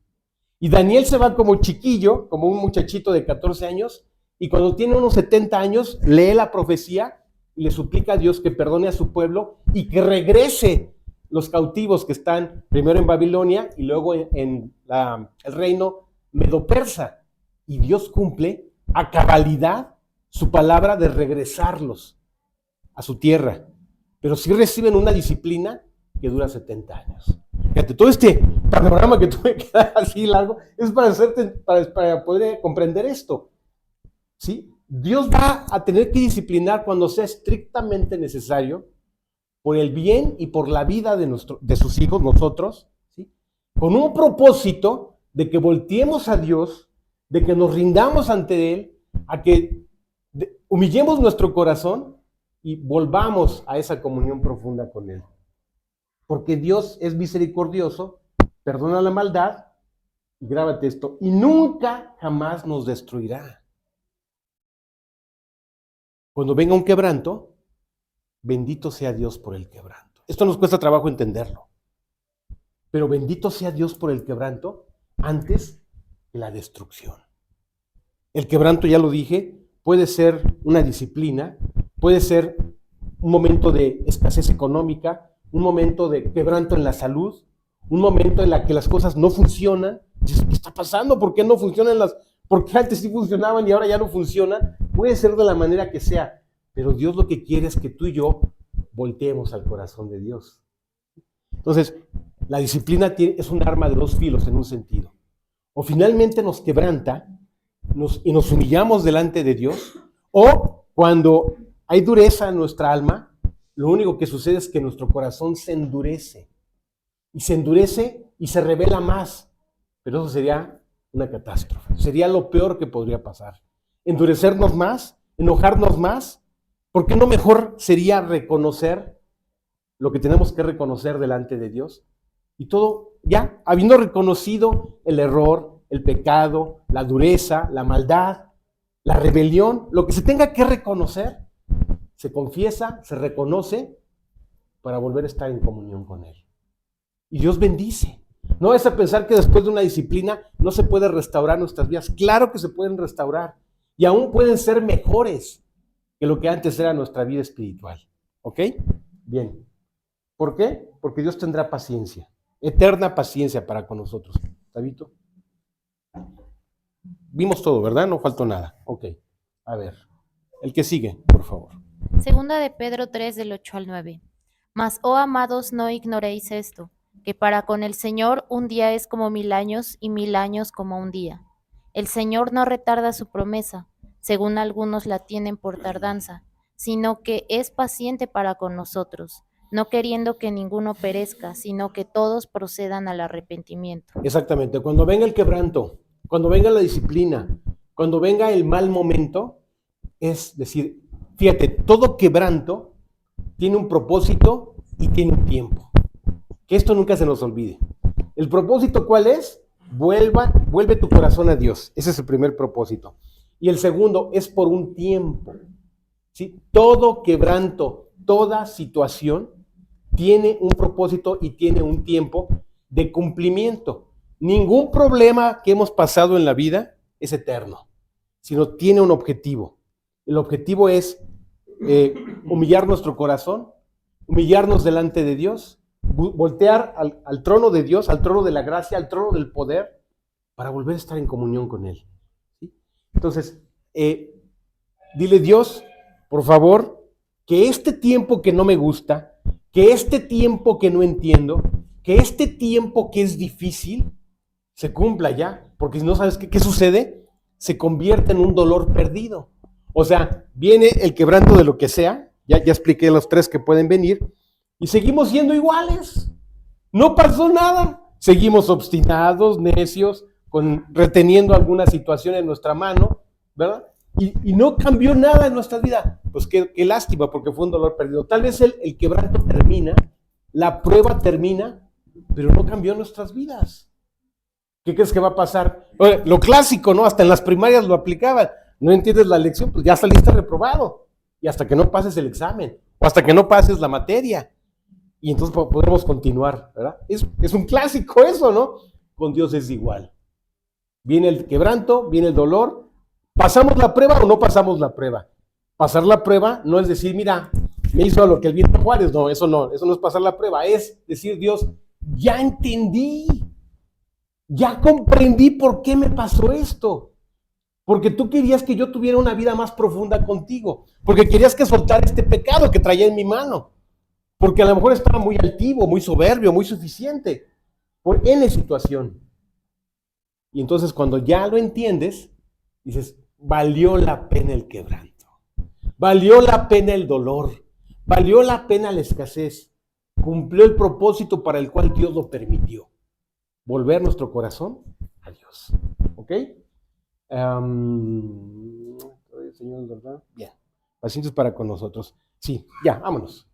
Y Daniel se va como chiquillo, como un muchachito de 14 años, y cuando tiene unos 70 años, lee la profecía y le suplica a Dios que perdone a su pueblo y que regrese los cautivos que están primero en Babilonia y luego en el reino medo-persa. Y Dios cumple a cabalidad su palabra de regresarlos a su tierra. Pero sí reciben una disciplina que dura 70 años. Fíjate, todo este panorama que tuve que dar así largo es para poder comprender esto. ¿Sí? Dios va a tener que disciplinar cuando sea estrictamente necesario por el bien y por la vida de sus hijos, nosotros, ¿sí? Con un propósito de que volteemos a Dios, de que nos rindamos ante Él, a que humillemos nuestro corazón y volvamos a esa comunión profunda con Él. Porque Dios es misericordioso, perdona la maldad, y grábate esto, y nunca jamás nos destruirá. Cuando venga un quebranto, bendito sea Dios por el quebranto. Esto nos cuesta trabajo entenderlo. Pero bendito sea Dios por el quebranto antes que la destrucción. El quebranto, ya lo dije, puede ser una disciplina, puede ser un momento de escasez económica, un momento de quebranto en la salud, un momento en el que las cosas no funcionan. ¿Qué está pasando? ¿Por qué no funcionan ¿Por qué antes sí funcionaban y ahora ya no funcionan? Puede ser de la manera que sea, pero Dios lo que quiere es que tú y yo volteemos al corazón de Dios. Entonces, la disciplina es un arma de dos filos en un sentido. O finalmente nos quebranta y nos humillamos delante de Dios, o cuando hay dureza en nuestra alma, lo único que sucede es que nuestro corazón se endurece. Y se endurece y se revela más. Pero eso sería una catástrofe. Sería lo peor que podría pasar. Endurecernos más, enojarnos más. ¿Por qué no mejor sería reconocer lo que tenemos que reconocer delante de Dios? Y todo, ya, habiendo reconocido el error, el pecado, la dureza, la maldad, la rebelión, lo que se tenga que reconocer, se confiesa, se reconoce para volver a estar en comunión con Él. Y Dios bendice. No es a pensar que después de una disciplina no se puede restaurar nuestras vidas. Claro que se pueden restaurar y aún pueden ser mejores que lo que antes era nuestra vida espiritual. ¿Ok? Bien. ¿Por qué? Porque Dios tendrá paciencia, eterna paciencia para con nosotros. ¿Tabito? Vimos todo, ¿verdad? No faltó nada. Ok. A ver. El que sigue, por favor. Segunda de Pedro 3, del 8 al 9. Mas, oh amados, no ignoréis esto, que para con el Señor un día es como 1000 años, y 1000 años como un día. El Señor no retarda su promesa, según algunos la tienen por tardanza, sino que es paciente para con nosotros, no queriendo que ninguno perezca, sino que todos procedan al arrepentimiento. Exactamente. Cuando venga el quebranto, cuando venga la disciplina, cuando venga el mal momento, es decir, fíjate, todo quebranto tiene un propósito y tiene un tiempo. Que esto nunca se nos olvide. ¿El propósito cuál es? Vuelve tu corazón a Dios. Ese es el primer propósito. Y el segundo es por un tiempo. ¿Sí? Todo quebranto, toda situación tiene un propósito y tiene un tiempo de cumplimiento. Ningún problema que hemos pasado en la vida es eterno, sino tiene un objetivo. El objetivo es humillar nuestro corazón, humillarnos delante de Dios, voltear al trono de Dios, al trono de la gracia, al trono del poder, para volver a estar en comunión con Él. ¿Sí? Entonces, dile, Dios, por favor, que este tiempo que no me gusta, que este tiempo que no entiendo, que este tiempo que es difícil, se cumpla ya, porque si no sabes qué sucede, se convierte en un dolor perdido. O sea, viene el quebranto de lo que sea, ya expliqué los 3 que pueden venir, y seguimos siendo iguales. No pasó nada. Seguimos obstinados, necios, reteniendo alguna situación en nuestra mano, ¿verdad? Y no cambió nada en nuestra vida. Pues qué lástima, porque fue un dolor perdido. Tal vez el quebranto termina, la prueba termina, pero no cambió nuestras vidas. ¿Qué crees que va a pasar? Oye, lo clásico, ¿no? Hasta en las primarias lo aplicaban. No entiendes la lección, pues ya saliste reprobado. Y hasta que no pases el examen, o hasta que no pases la materia. Y entonces podemos continuar, ¿verdad? Es un clásico eso, ¿no? Con Dios es igual. Viene el quebranto, viene el dolor. ¿Pasamos la prueba o no pasamos la prueba? Pasar la prueba no es decir, mira, me hizo lo que el viento Juárez. No no es pasar la prueba. Es decir, Dios, ya entendí. Ya comprendí por qué me pasó esto. Porque tú querías que yo tuviera una vida más profunda contigo. Porque querías que soltara este pecado que traía en mi mano. Porque a lo mejor estaba muy altivo, muy soberbio, muy suficiente. Por N situación. Y entonces cuando ya lo entiendes, dices, valió la pena el quebranto. Valió la pena el dolor. Valió la pena la escasez. Cumplió el propósito para el cual Dios lo permitió. Volver nuestro corazón a Dios. ¿Ok? Señor, ¿verdad? Bien. Pacientes para con nosotros. Sí, ya, vámonos.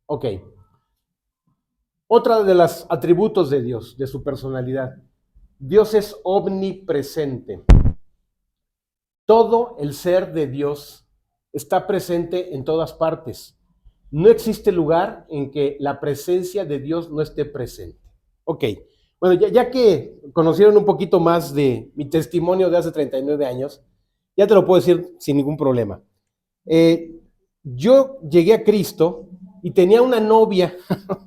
Ok. Otra de los atributos de Dios, de su personalidad. Dios es omnipresente. Todo el ser de Dios está presente en todas partes. No existe lugar en que la presencia de Dios no esté presente. Ok. Bueno, ya que conocieron un poquito más de mi testimonio de hace 39 años, ya te lo puedo decir sin ningún problema. Yo llegué a Cristo y tenía una novia,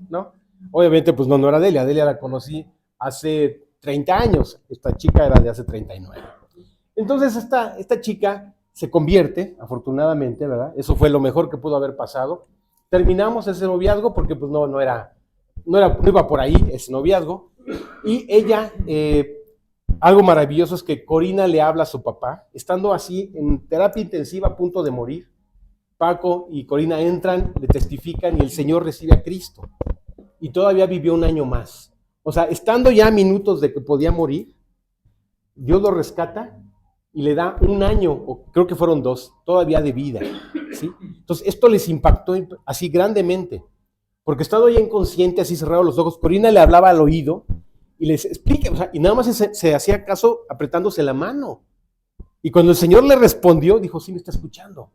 ¿no? Obviamente, pues no era Delia. Delia la conocí hace 30 años. Esta chica era de hace 39. Entonces, esta chica se convierte, afortunadamente, ¿verdad? Eso fue lo mejor que pudo haber pasado. Terminamos ese noviazgo porque, pues, no iba por ahí ese noviazgo. Y ella, algo maravilloso es que Corina le habla a su papá, estando así en terapia intensiva a punto de morir. Paco y Corina entran, le testifican y el Señor recibe a Cristo. Y todavía vivió un año más. O sea, estando ya a minutos de que podía morir, Dios lo rescata y le da un año, o creo que fueron 2, todavía de vida. ¿Sí? Entonces, esto les impactó así grandemente. Porque estando ya inconsciente, así cerrados los ojos, Corina le hablaba al oído y les explica, o sea, y nada más se hacía caso apretándose la mano. Y cuando el Señor le respondió, dijo, sí, me está escuchando.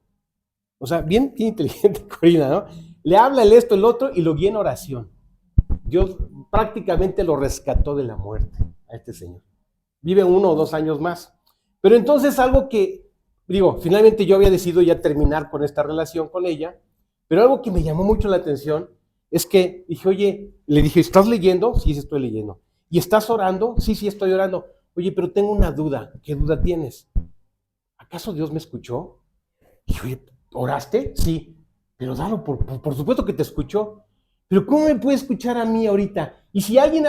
O sea, bien inteligente Corina, ¿no? Le habla el esto, el otro, y lo guía en oración. Dios prácticamente lo rescató de la muerte a este señor. Vive 1 o 2 años más. Pero entonces algo que, finalmente yo había decidido ya terminar con esta relación con ella, pero algo que me llamó mucho la atención es que dije, oye, le dije, ¿estás leyendo? Sí, sí estoy leyendo. ¿Y estás orando? Sí, sí estoy orando. Oye, pero tengo una duda. ¿Qué duda tienes? ¿Acaso Dios me escuchó? Y dije, oye, ¿oraste? Sí. Pero dalo, por supuesto que te escuchó. Pero ¿cómo me puede escuchar a mí ahorita? Y si alguien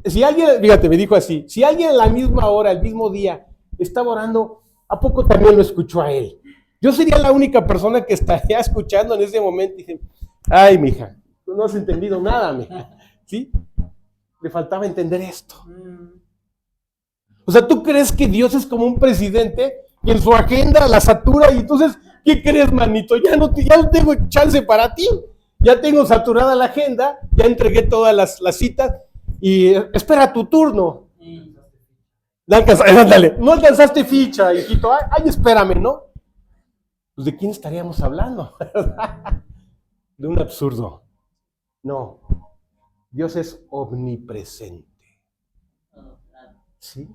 fíjate, me dijo así, si alguien a la misma hora, el mismo día, estaba orando, ¿a poco también lo escuchó a él? Yo sería la única persona que estaría escuchando en ese momento. Y dije, ay, mija, tú no has entendido nada, mija. ¿Sí? Le faltaba entender esto. O sea, ¿tú crees que Dios es como un presidente y en su agenda la satura? Y entonces, ¿qué crees, manito? Ya no tengo chance para ti. Ya tengo saturada la agenda, ya entregué todas las citas y espera tu turno. Ándale, no alcanzaste ficha, hijito. Ay, espérame, ¿no? Pues ¿de quién estaríamos hablando? De un absurdo. No, Dios es omnipresente. ¿Sí?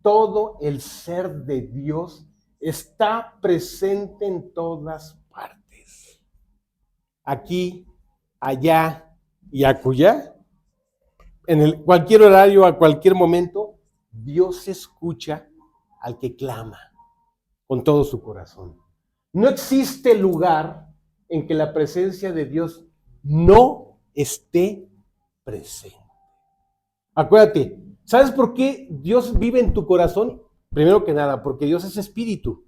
Todo el ser de Dios está presente en todas partes. Aquí, allá y acullá, en cualquier horario, a cualquier momento, Dios escucha al que clama con todo su corazón. No existe lugar en que la presencia de Dios no esté presente. Acuérdate, ¿sabes por qué Dios vive en tu corazón? Primero que nada, porque Dios es espíritu.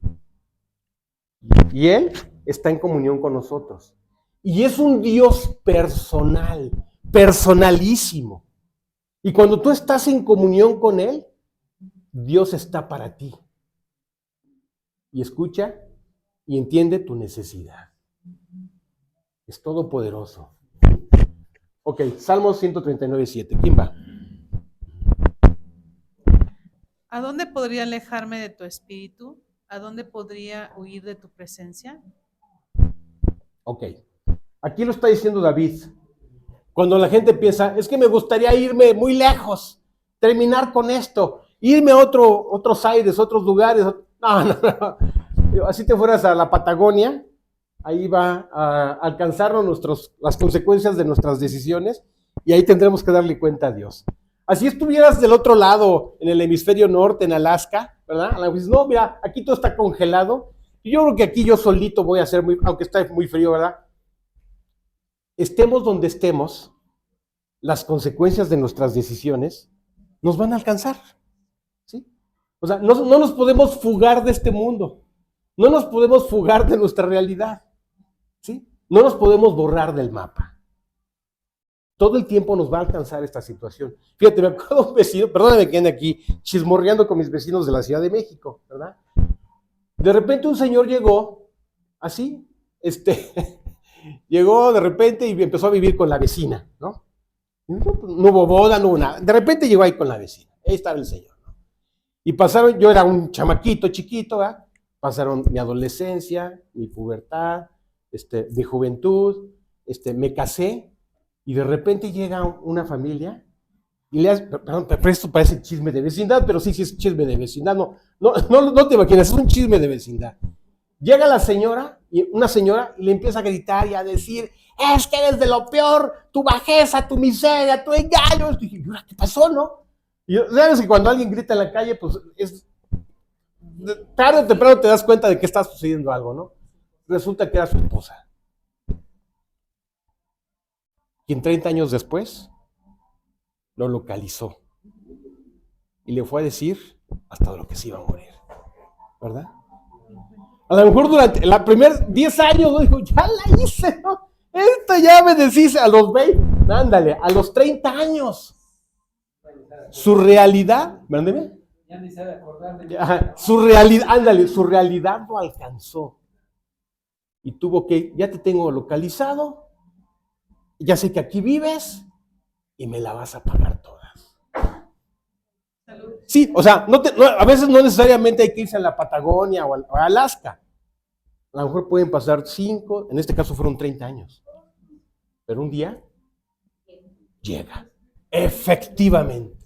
Y Él está en comunión con nosotros. Y es un Dios personal, personalísimo. Y cuando tú estás en comunión con Él, Dios está para ti. Y escucha y entiende tu necesidad. Es todopoderoso. Ok, Salmo 139:7. ¿Quién va? ¿A dónde podría alejarme de tu espíritu? ¿A dónde podría huir de tu presencia? Ok. Aquí lo está diciendo David. Cuando la gente piensa, es que me gustaría irme muy lejos, terminar con esto, irme a otros aires, otros lugares. No. Así te fueras a la Patagonia, ahí va a alcanzarnos las consecuencias de nuestras decisiones y ahí tendremos que darle cuenta a Dios. Así estuvieras del otro lado, en el hemisferio norte, en Alaska, ¿verdad? No, mira, aquí todo está congelado. Y yo creo que aquí yo solito voy a hacer, aunque está muy frío, ¿verdad? Estemos donde estemos, las consecuencias de nuestras decisiones nos van a alcanzar, ¿sí? O sea, no nos podemos fugar de este mundo, no nos podemos fugar de nuestra realidad, ¿sí? No nos podemos borrar del mapa. Todo el tiempo nos va a alcanzar esta situación. Fíjate, me acuerdo de un vecino, perdóname que ande aquí chismorreando con mis vecinos de la Ciudad de México, ¿verdad? De repente un señor llegó, así, llegó de repente y empezó a vivir con la vecina, ¿no? No hubo boda, no hubo nada. De repente llegó ahí con la vecina. Ahí estaba el señor, ¿no? Y pasaron, yo era un chamaquito chiquito, ¿verdad? Pasaron mi adolescencia, mi pubertad, mi juventud, me casé. Y de repente llega una familia y le hace, perdón, pero esto parece chisme de vecindad, pero sí es chisme de vecindad, no te imaginas, es un chisme de vecindad. Llega la señora, una señora, y le empieza a gritar y a decir, es que eres de lo peor, tu bajeza, tu miseria, tu engaño. Y dije, ¿qué pasó, no? Y sabes que cuando alguien grita en la calle, pues tarde o temprano te das cuenta de que está sucediendo algo, ¿no? Resulta que era su esposa. Quien 30 años después lo localizó y le fue a decir hasta de lo que se iba a morir, ¿verdad? A lo mejor durante los primeros 10 años, ¿no? Dijo, ya la hice, ¿no? Esto ya me deshice a los 20, ándale, a los 30 años. Su realidad, mándeme. Ya ni sabe acordar de Su realidad, ándale, su realidad lo alcanzó. Y tuvo que, ya te tengo localizado, ya sé que aquí vives y me la vas a pagar todas. Sí, o sea, a veces no necesariamente hay que irse a la Patagonia o a Alaska. A lo mejor pueden pasar 5, en este caso fueron 30 años. Pero un día llega, efectivamente.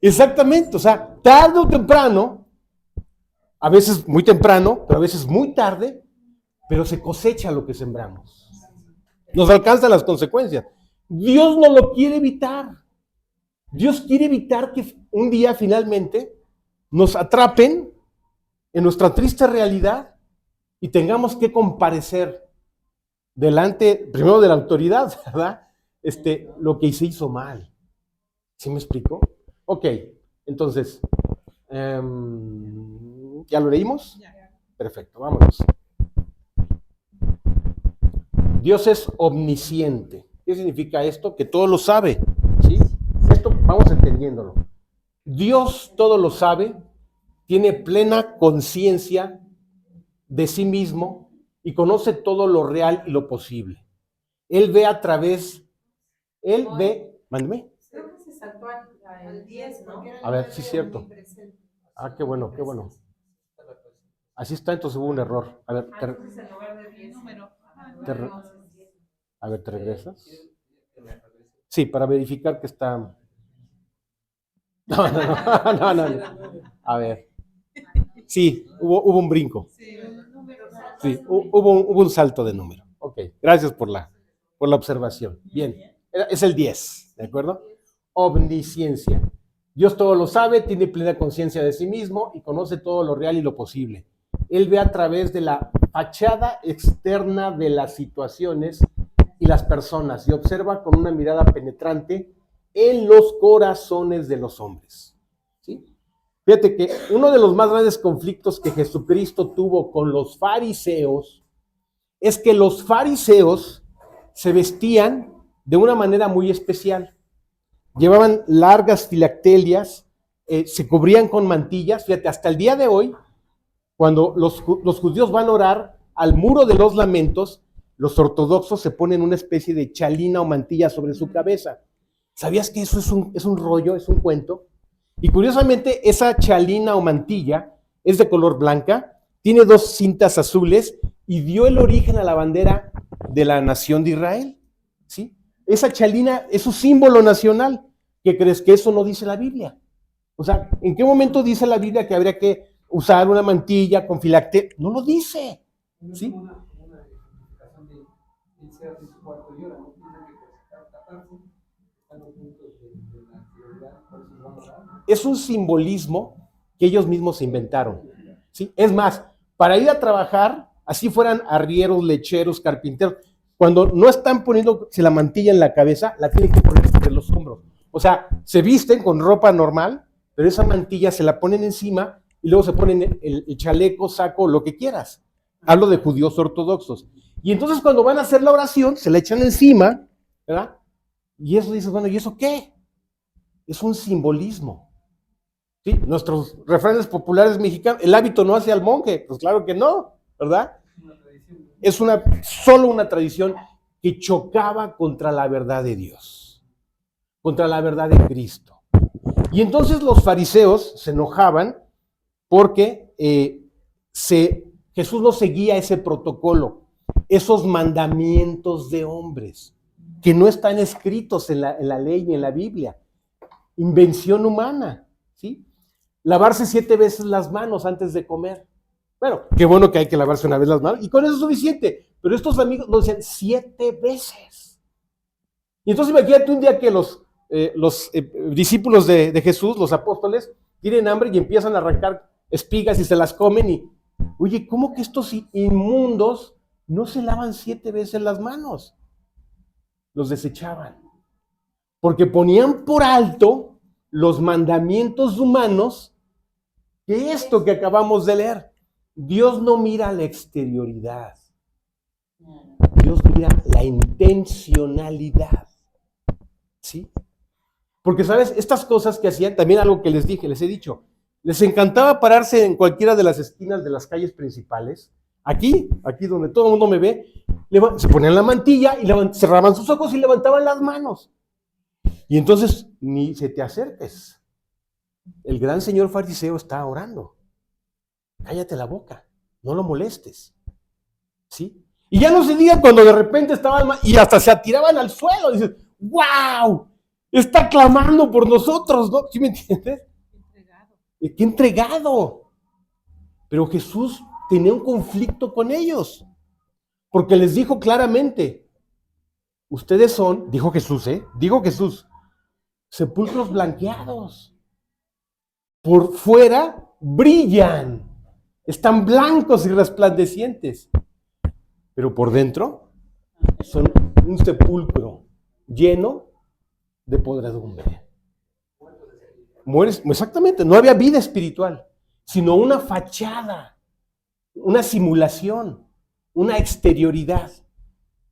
Exactamente, o sea, tarde o temprano, a veces muy temprano, pero a veces muy tarde, pero se cosecha lo que sembramos. Nos alcanzan las consecuencias. Dios no lo quiere evitar. Dios quiere evitar que un día finalmente nos atrapen en nuestra triste realidad y tengamos que comparecer delante, primero de la autoridad, ¿verdad? Lo que se hizo mal. ¿Sí me explico? Ok, entonces, ¿ya lo leímos? Perfecto, vámonos. Dios es omnisciente. ¿Qué significa esto? Que todo lo sabe, ¿sí? Esto vamos entendiéndolo. Dios todo lo sabe, tiene plena conciencia de sí mismo y conoce todo lo real y lo posible. Él ve a través, mándeme. Creo que se saltó al 10, ¿no? A ver, sí es cierto. Ah, qué bueno, qué bueno. Así está, entonces hubo un error. A ver, ¿te regresas? Sí, para verificar que está... No. A ver. Sí, hubo un brinco. Sí, hubo un salto de número. Ok, gracias por la observación. Bien, es el 10, ¿de acuerdo? Omnisciencia. Dios todo lo sabe, tiene plena conciencia de sí mismo y conoce todo lo real y lo posible. Él ve a través de la fachada externa de las situaciones y las personas y observa con una mirada penetrante en los corazones de los hombres. ¿Sí? Fíjate que uno de los más grandes conflictos que Jesucristo tuvo con los fariseos es que los fariseos se vestían de una manera muy especial. Llevaban largas filactelias, se cubrían con mantillas. Fíjate, hasta el día de hoy, cuando los judíos van a orar al muro de los lamentos, los ortodoxos se ponen una especie de chalina o mantilla sobre su cabeza. ¿Sabías que eso es un rollo, es un cuento? Y curiosamente, esa chalina o mantilla es de color blanca, tiene 2 cintas azules y dio el origen a la bandera de la nación de Israel. ¿Sí? Esa chalina es su símbolo nacional. ¿Qué crees que eso no dice la Biblia? O sea, ¿en qué momento dice la Biblia que habría que usar una mantilla con filacteria? No lo dice. ¿Sí? Es un simbolismo que ellos mismos se inventaron. ¿Sí? Es más, para ir a trabajar, así fueran arrieros, lecheros, carpinteros, cuando no están poniéndose la mantilla en la cabeza, la tienen que poner sobre los hombros. O sea, se visten con ropa normal, pero esa mantilla se la ponen encima y luego se ponen el chaleco, saco, lo que quieras. Hablo de judíos ortodoxos. Y entonces cuando van a hacer la oración, se la echan encima, ¿verdad? Y eso dices, bueno, ¿y eso qué? Es un simbolismo. ¿Sí? Nuestros refranes populares mexicanos, el hábito no hace al monje. Pues claro que no, ¿verdad? Es solo una tradición que chocaba contra la verdad de Dios, contra la verdad de Cristo. Y entonces los fariseos se enojaban porque Jesús no seguía ese protocolo, esos mandamientos de hombres que no están escritos en la ley ni en la Biblia. Invención humana, ¿sí? Lavarse 7 veces las manos antes de comer. Bueno, qué bueno que hay que lavarse una vez las manos, y con eso es suficiente. Pero estos amigos nos decían 7 veces. Y entonces imagínate un día que los discípulos de Jesús, los apóstoles, tienen hambre y empiezan a arrancar espigas y se las comen. Y, oye, ¿cómo que estos inmundos no se lavan 7 veces las manos? Los desechaban. Porque ponían por alto los mandamientos humanos, que esto que acabamos de leer. Dios no mira la exterioridad. Dios mira la intencionalidad. ¿Sí? Porque, ¿sabes? Estas cosas que hacían, también algo que les he dicho, les encantaba pararse en cualquiera de las esquinas de las calles principales, aquí donde todo el mundo me ve, se ponían la mantilla y cerraban sus ojos y levantaban las manos. Y entonces, ni se te acerques. El gran señor fariseo está orando. Cállate la boca, no lo molestes. ¿Sí? Y ya no se diga cuando de repente estaban y hasta se atiraban al suelo. Dices, ¡wow! Está clamando por nosotros, ¿no? ¿Sí me entiendes? Entregado. ¡Qué entregado! Pero Jesús tenía un conflicto con ellos, porque les dijo claramente, ustedes son, dijo Jesús, sepulcros blanqueados. Por fuera brillan, están blancos y resplandecientes, pero por dentro son un sepulcro lleno de podredumbre. Mueres, exactamente, no había vida espiritual, sino una fachada, una simulación, una exterioridad.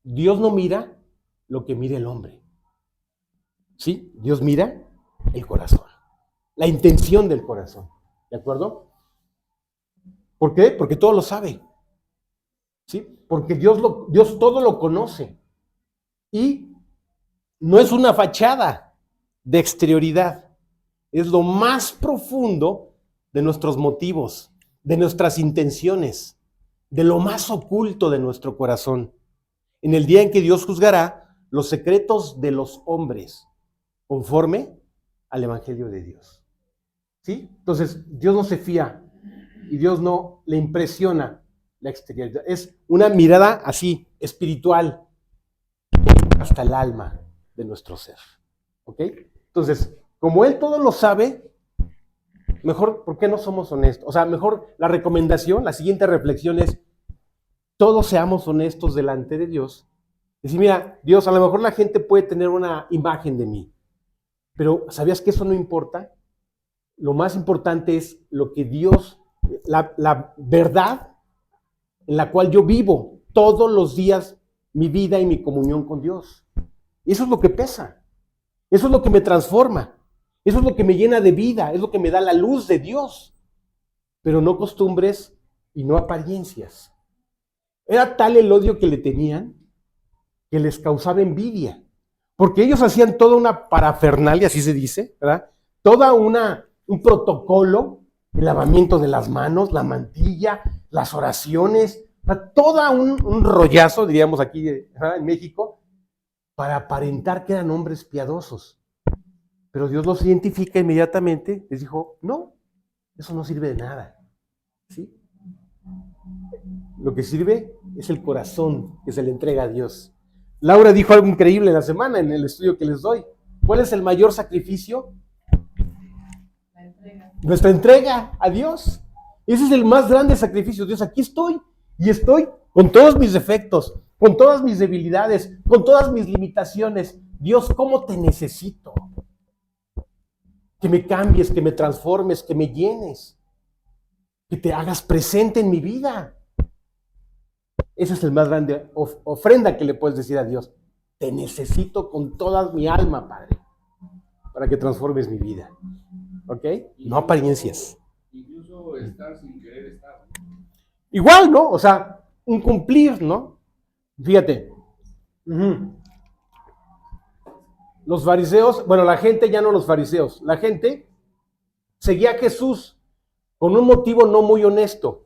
Dios no mira lo que mira el hombre. ¿Sí? Dios mira el corazón, la intención del corazón. ¿De acuerdo? ¿Por qué? Porque todo lo sabe. ¿Sí? Porque Dios todo lo conoce. Y no es una fachada de exterioridad. Es lo más profundo de nuestros motivos, de nuestras intenciones, de lo más oculto de nuestro corazón. En el día en que Dios juzgará los secretos de los hombres, conforme al Evangelio de Dios. ¿Sí? Entonces, Dios no se fía y Dios no le impresiona la exterioridad. Es una mirada así, espiritual, hasta el alma de nuestro ser. ¿Ok? Entonces, como Él todo lo sabe, mejor, ¿por qué no somos honestos? O sea, mejor la recomendación, la siguiente reflexión es, todos seamos honestos delante de Dios. Decir, mira, Dios, a lo mejor la gente puede tener una imagen de mí, pero ¿sabías que eso no importa? Lo más importante es lo que Dios, la verdad en la cual yo vivo todos los días mi vida y mi comunión con Dios. Y eso es lo que pesa. Eso es lo que me transforma. Eso es lo que me llena de vida. Es lo que me da la luz de Dios. Pero no costumbres y no apariencias. Era tal el odio que le tenían que les causaba envidia. Porque ellos hacían toda una parafernalia, así se dice, ¿verdad? Toda un protocolo, el lavamiento de las manos, la mantilla, las oraciones, toda un rollazo, diríamos aquí, ¿verdad? En México, para aparentar que eran hombres piadosos. Pero Dios los identifica inmediatamente, les dijo, no, eso no sirve de nada. ¿Sí? Lo que sirve es el corazón que se le entrega a Dios. Laura dijo algo increíble en la semana, en el estudio que les doy. ¿Cuál es el mayor sacrificio? Nuestra entrega a Dios. Ese es el más grande sacrificio. Dios, aquí estoy. Y estoy con todos mis defectos, con todas mis debilidades, con todas mis limitaciones. Dios, ¿cómo te necesito? Que me cambies, que me transformes, que me llenes. Que te hagas presente en mi vida. Esa es el más grande ofrenda que le puedes decir a Dios. Te necesito con toda mi alma, Padre, para que transformes mi vida. ¿Ok? No apariencias. Incluso estar sin querer estar. Igual, ¿no? O sea, un cumplir, ¿no? Fíjate. Los fariseos, bueno, la gente, ya no los fariseos, la gente seguía a Jesús con un motivo no muy honesto.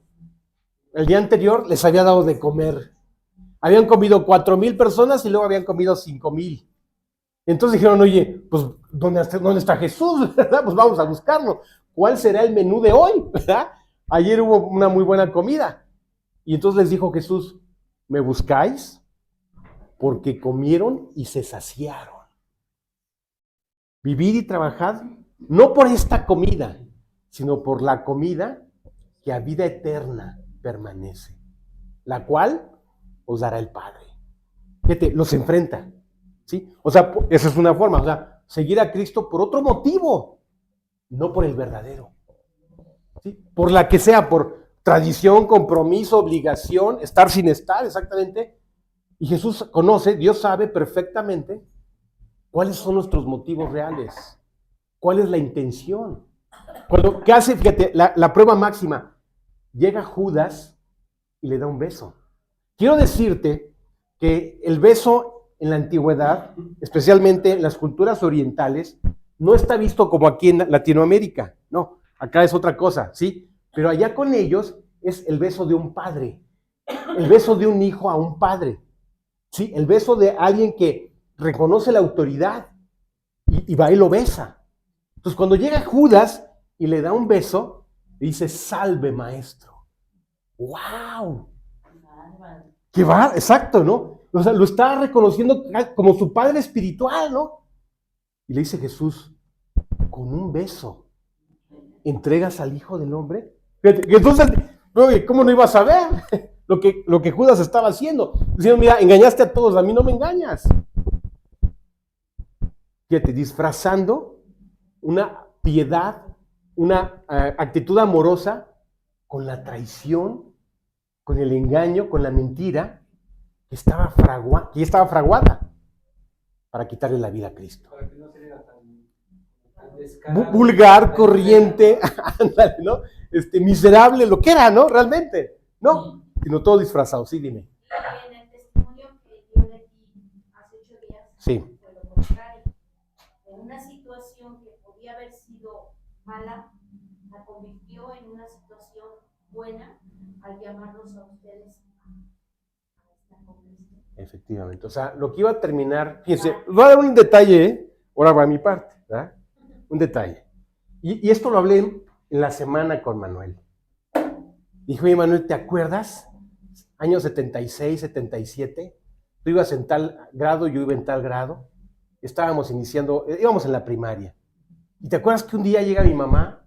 El día anterior les había dado de comer. Habían comido 4,000 personas y luego habían comido 5,000. Entonces dijeron, oye, pues, ¿dónde está Jesús? ¿Verdad? Pues vamos a buscarlo. ¿Cuál será el menú de hoy? ¿Verdad? Ayer hubo una muy buena comida. Y entonces les dijo Jesús, ¿me buscáis? Porque comieron y se saciaron. Vivid y trabajad, no por esta comida, sino por la comida que a vida eterna permanece, la cual os dará el Padre. Fíjate, los enfrenta, ¿sí? O sea, esa es una forma, o sea, seguir a Cristo por otro motivo, no por el verdadero, ¿sí? Por la que sea, por tradición, compromiso, obligación, estar sin estar, exactamente. Y Jesús conoce, Dios sabe perfectamente cuáles son nuestros motivos reales, cuál es la intención. ¿Qué hace? Fíjate, la prueba máxima. Llega Judas y le da un beso. Quiero decirte que el beso en la antigüedad, especialmente en las culturas orientales, no está visto como aquí en Latinoamérica. No, acá es otra cosa, ¿sí? Pero allá con ellos es el beso de un padre, el beso de un hijo a un padre, ¿sí? El beso de alguien que reconoce la autoridad y va y lo besa. Entonces, cuando llega Judas y le da un beso, le dice, salve, maestro. ¡Wow! ¡Qué va! Exacto, ¿no? O sea, lo está reconociendo como su padre espiritual, ¿no? Y le dice Jesús, con un beso, ¿entregas al Hijo del Hombre? Fíjate, entonces, ¿cómo no ibas a ver lo que Judas estaba haciendo? Diciendo, mira, engañaste a todos, a mí no me engañas. Fíjate, disfrazando una piedad, una actitud amorosa con la traición, con el engaño, con la mentira que estaba fraguada para quitarle la vida a Cristo. Para que no se vea tan descarado. Vulgar, corriente, ándale, ¿no? Miserable, lo que era, ¿no? Realmente, ¿no? Sino todo disfrazado, sí, dime. En el testimonio que yo le di hace 8 días, Sí. fue lo contrario. En una situación que podía haber sido mala, la convirtió en una situación buena al llamarlos a ustedes a estar con Cristo. Efectivamente. O sea, lo que iba a terminar, fíjense, voy a dar un detalle, ¿eh? Ahora va a mi parte, ¿verdad? Un detalle. Y esto lo hablé en la semana con Manuel. Dijo, oye, Manuel, ¿te acuerdas? Año 76, 77, tú ibas en tal grado, yo iba en tal grado, estábamos iniciando, íbamos en la primaria. ¿Y te acuerdas que un día llega mi mamá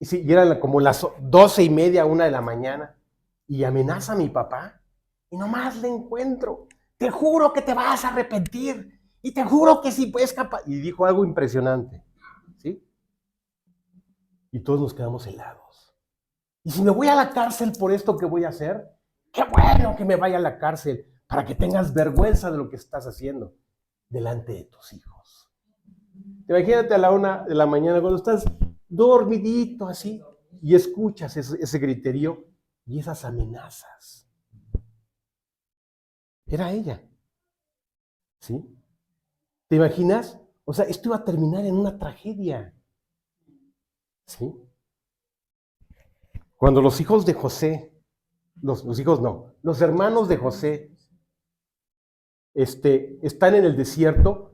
Y sí, y eran como las 12:30, 1 de la mañana, y amenaza a mi papá, y nomás le encuentro. Te juro que te vas a arrepentir, y te juro que sí puedes capaz. Y dijo algo impresionante, ¿sí? Y todos nos quedamos helados. Y si me voy a la cárcel por esto que voy a hacer, qué bueno que me vaya a la cárcel, para que tengas vergüenza de lo que estás haciendo delante de tus hijos. Imagínate a la 1 de la mañana cuando estás dormidito así y escuchas ese griterío y esas amenazas. Era ella, ¿sí? ¿Te imaginas? O sea, esto iba a terminar en una tragedia, ¿sí? Cuando los hijos de José, los hermanos de José, están en el desierto,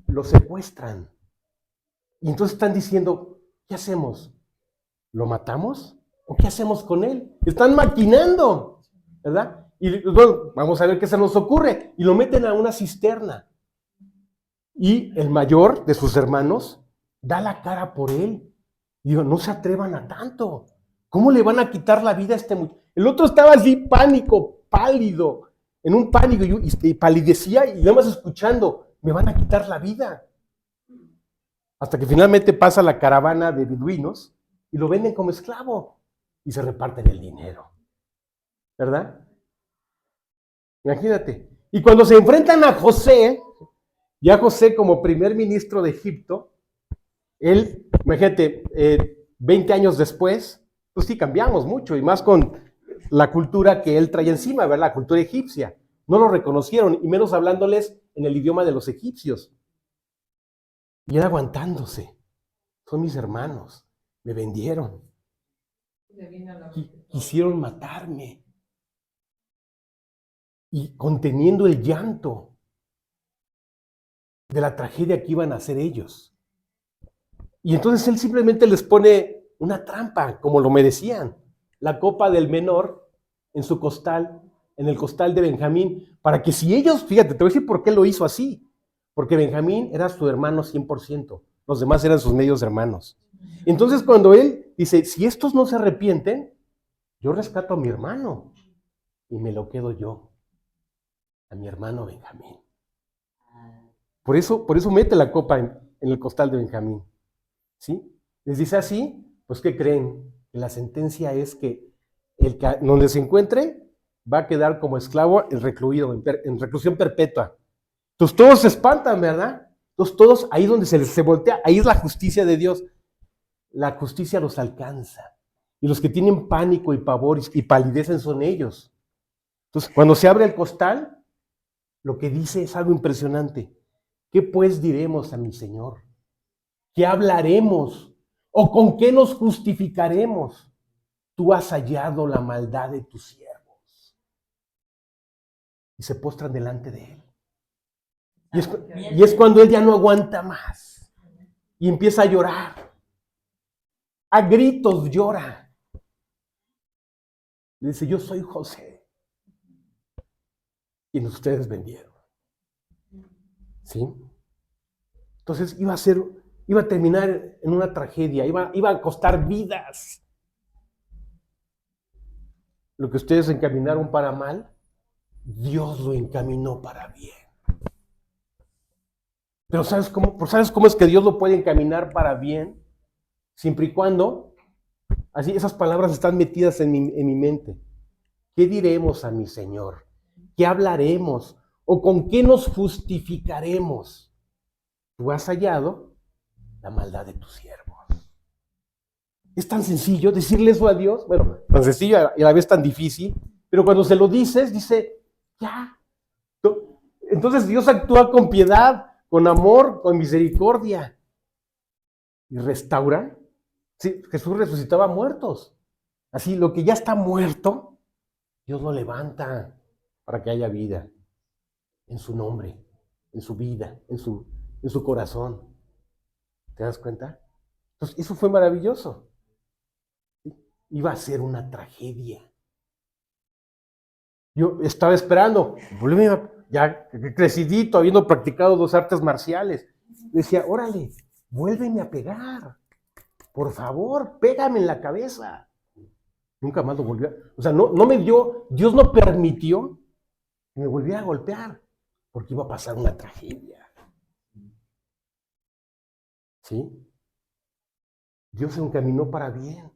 los secuestran. Y entonces están diciendo, ¿qué hacemos? ¿Lo matamos? ¿O qué hacemos con él? Están maquinando, ¿verdad? Y bueno, vamos a ver qué se nos ocurre. Y lo meten a una cisterna. Y el mayor de sus hermanos da la cara por él. Y digo, no se atrevan a tanto. ¿Cómo le van a quitar la vida a este muchacho? El otro estaba así, pánico, pálido, en un pánico, y palidecía y nada más escuchando, me van a quitar la vida. Hasta que finalmente pasa la caravana de beduinos y lo venden como esclavo y se reparten el dinero, ¿verdad? Imagínate. Y cuando se enfrentan a José, ya José como primer ministro de Egipto, él, imagínate, 20 años después, pues sí cambiamos mucho, y más con la cultura que él trae encima, ¿verdad? La cultura egipcia. No lo reconocieron, y menos hablándoles en el idioma de los egipcios. Y él aguantándose. Son mis hermanos, me vendieron. Quisieron matarme. Y conteniendo el llanto de la tragedia que iban a hacer ellos. Y entonces él simplemente les pone una trampa, como lo merecían. La copa del menor en su costal, en el costal de Benjamín, para que si ellos, fíjate, te voy a decir por qué lo hizo así. Porque Benjamín era su hermano 100%, los demás eran sus medios hermanos. Entonces cuando él dice, si estos no se arrepienten, yo rescato a mi hermano y me lo quedo yo, a mi hermano Benjamín. Por eso mete la copa en el costal de Benjamín. ¿Sí? Les dice así, pues ¿qué creen? Que la sentencia es que el que donde se encuentre va a quedar como esclavo recluido, en reclusión perpetua. Entonces todos se espantan, ¿verdad? Entonces todos, ahí donde se voltea, ahí es la justicia de Dios. La justicia los alcanza. Y los que tienen pánico y pavor y palidecen son ellos. Entonces cuando se abre el costal, lo que dice es algo impresionante. ¿Qué pues diremos a mi Señor? ¿Qué hablaremos? ¿O con qué nos justificaremos? Tú has hallado la maldad de tus siervos. Y se postran delante de él. Y es cuando él ya no aguanta más. Y empieza a llorar. A gritos llora. Le dice, yo soy José. Quien ustedes vendieron. ¿Sí? Entonces iba a terminar en una tragedia, iba a costar vidas. Lo que ustedes encaminaron para mal, Dios lo encaminó para bien. Pero ¿sabes cómo es que Dios lo puede encaminar para bien? Siempre y cuando, así esas palabras están metidas en mi mente. ¿Qué diremos a mi Señor? ¿Qué hablaremos? ¿O con qué nos justificaremos? Tú has hallado la maldad de tus siervos. Es tan sencillo decirle eso a Dios. Bueno, tan sencillo y a la vez tan difícil. Pero cuando se lo dices, dice, ya. Entonces Dios actúa con piedad, con amor, con misericordia. Y restaura. Sí, Jesús resucitaba muertos. Así, lo que ya está muerto, Dios lo levanta para que haya vida. En su nombre, en su vida, en su corazón. ¿Te das cuenta? Entonces, eso fue maravilloso. Iba a ser una tragedia. Yo estaba esperando, ya crecidito, habiendo practicado 2 artes marciales. Decía, órale, vuélveme a pegar. Por favor, pégame en la cabeza. Nunca más lo volvió. O sea, no me dio, Dios no permitió que me volviera a golpear, porque iba a pasar una tragedia. ¿Sí? Dios se encaminó para bien.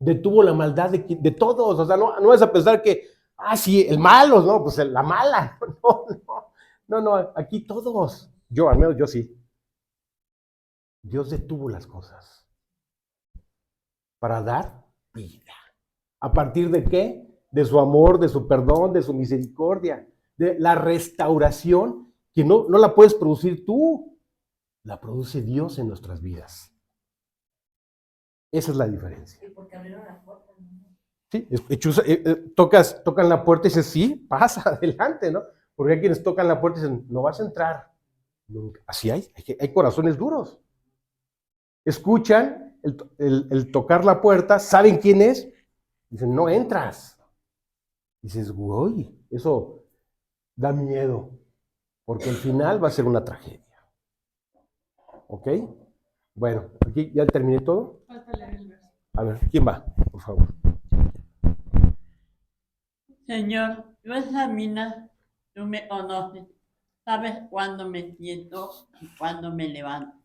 Detuvo la maldad de todos. O sea, no vas a pensar que, sí, el malo, no, pues la mala. No, aquí todos. Yo, al menos yo sí. Dios detuvo las cosas para dar vida. ¿A partir de qué? De su amor, de su perdón, de su misericordia, de la restauración que no la puedes producir tú, la produce Dios en nuestras vidas. Esa es la diferencia. Sí, porque abrieron la puerta, ¿no? Sí, tocan la puerta y dices, sí, pasa adelante, ¿no? Porque hay quienes tocan la puerta y dicen, no vas a entrar. Nunca. Así hay corazones duros. Escuchan el tocar la puerta, saben quién es, dicen, no entras. Dices, uy, eso da miedo, porque el final va a ser una tragedia. ¿Ok? Bueno, aquí ya terminé todo. Falta leer el verso. A ver, ¿quién va? Por favor. Señor, tú examinas, tú me conoces, sabes cuándo me siento y cuándo me levanto.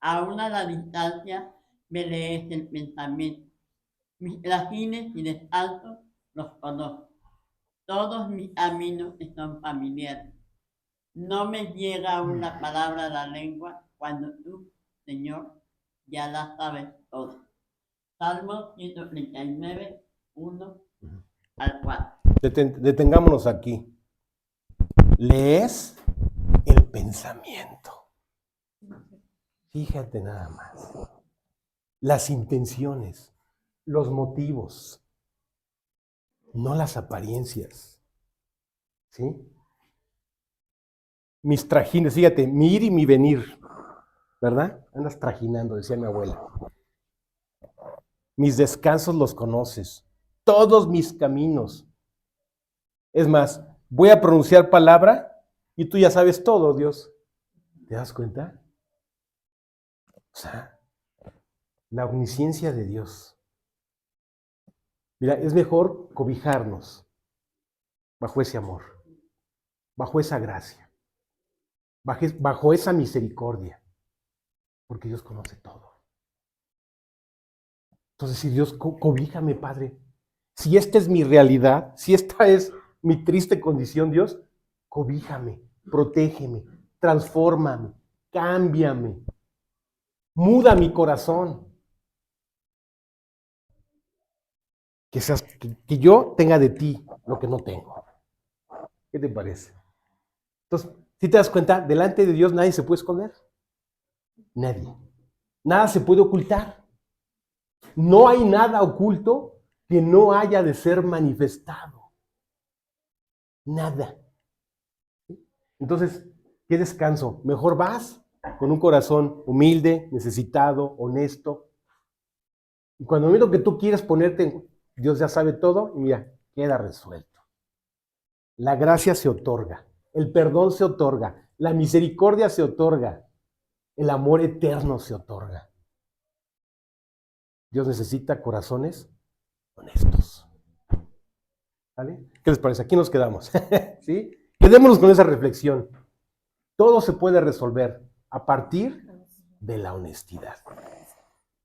Aún a la distancia me lees el pensamiento. Mis trajines y descalzos los conozco. Todos mis caminos son familiares. No me llega aún la palabra a la lengua cuando tú, Señor, ya la sabes todo. Salmo 139, 1 al 4. Detengámonos aquí. Lees el pensamiento. Fíjate nada más. Las intenciones, los motivos, no las apariencias. ¿Sí? Mis trajines, fíjate, mi ir y mi venir, ¿verdad? Andas trajinando, decía mi abuela. Mis descansos los conoces, todos mis caminos. Es más, voy a pronunciar palabra y tú ya sabes todo, Dios. ¿Te das cuenta? O sea, la omnisciencia de Dios. Mira, es mejor cobijarnos bajo ese amor, bajo esa gracia, bajo esa misericordia, porque Dios conoce todo. Entonces, si Dios, cobíjame, Padre. Si esta es mi realidad, si esta es mi triste condición, Dios, cobíjame, protégeme, transfórmame, cámbiame, muda mi corazón. Que yo tenga de ti lo que no tengo. ¿Qué te parece? Entonces, si te das cuenta, delante de Dios nadie se puede esconder. Nadie. Nada se puede ocultar. No hay nada oculto que no haya de ser manifestado. Nada. Entonces, ¿qué descanso? Mejor vas con un corazón humilde, necesitado, honesto. Y cuando miro que tú quieres ponerte, Dios ya sabe todo y mira, queda resuelto. La gracia se otorga, el perdón se otorga, la misericordia se otorga, el amor eterno se otorga. Dios necesita corazones honestos. ¿Vale? ¿Qué les parece? Aquí nos quedamos. ¿Sí? Quedémonos con esa reflexión. Todo se puede resolver a partir de la honestidad.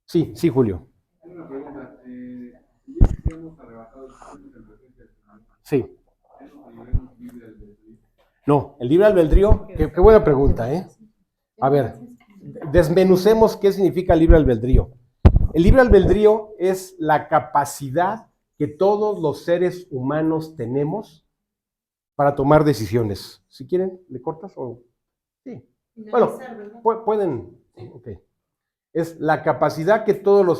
Sí, Julio. Una pregunta. Si hemos arrebatado el en presencia del Señor, Sí. ¿eso libremos libre albedrío? No, el libre albedrío, qué buena pregunta, ¿eh? A ver, desmenucemos qué significa libre albedrío. El libre albedrío es la capacidad que todos los seres humanos tenemos para tomar decisiones. Si quieren, ¿le cortas o...? Sí. Bueno, pueden... Ok. Es la capacidad que todos los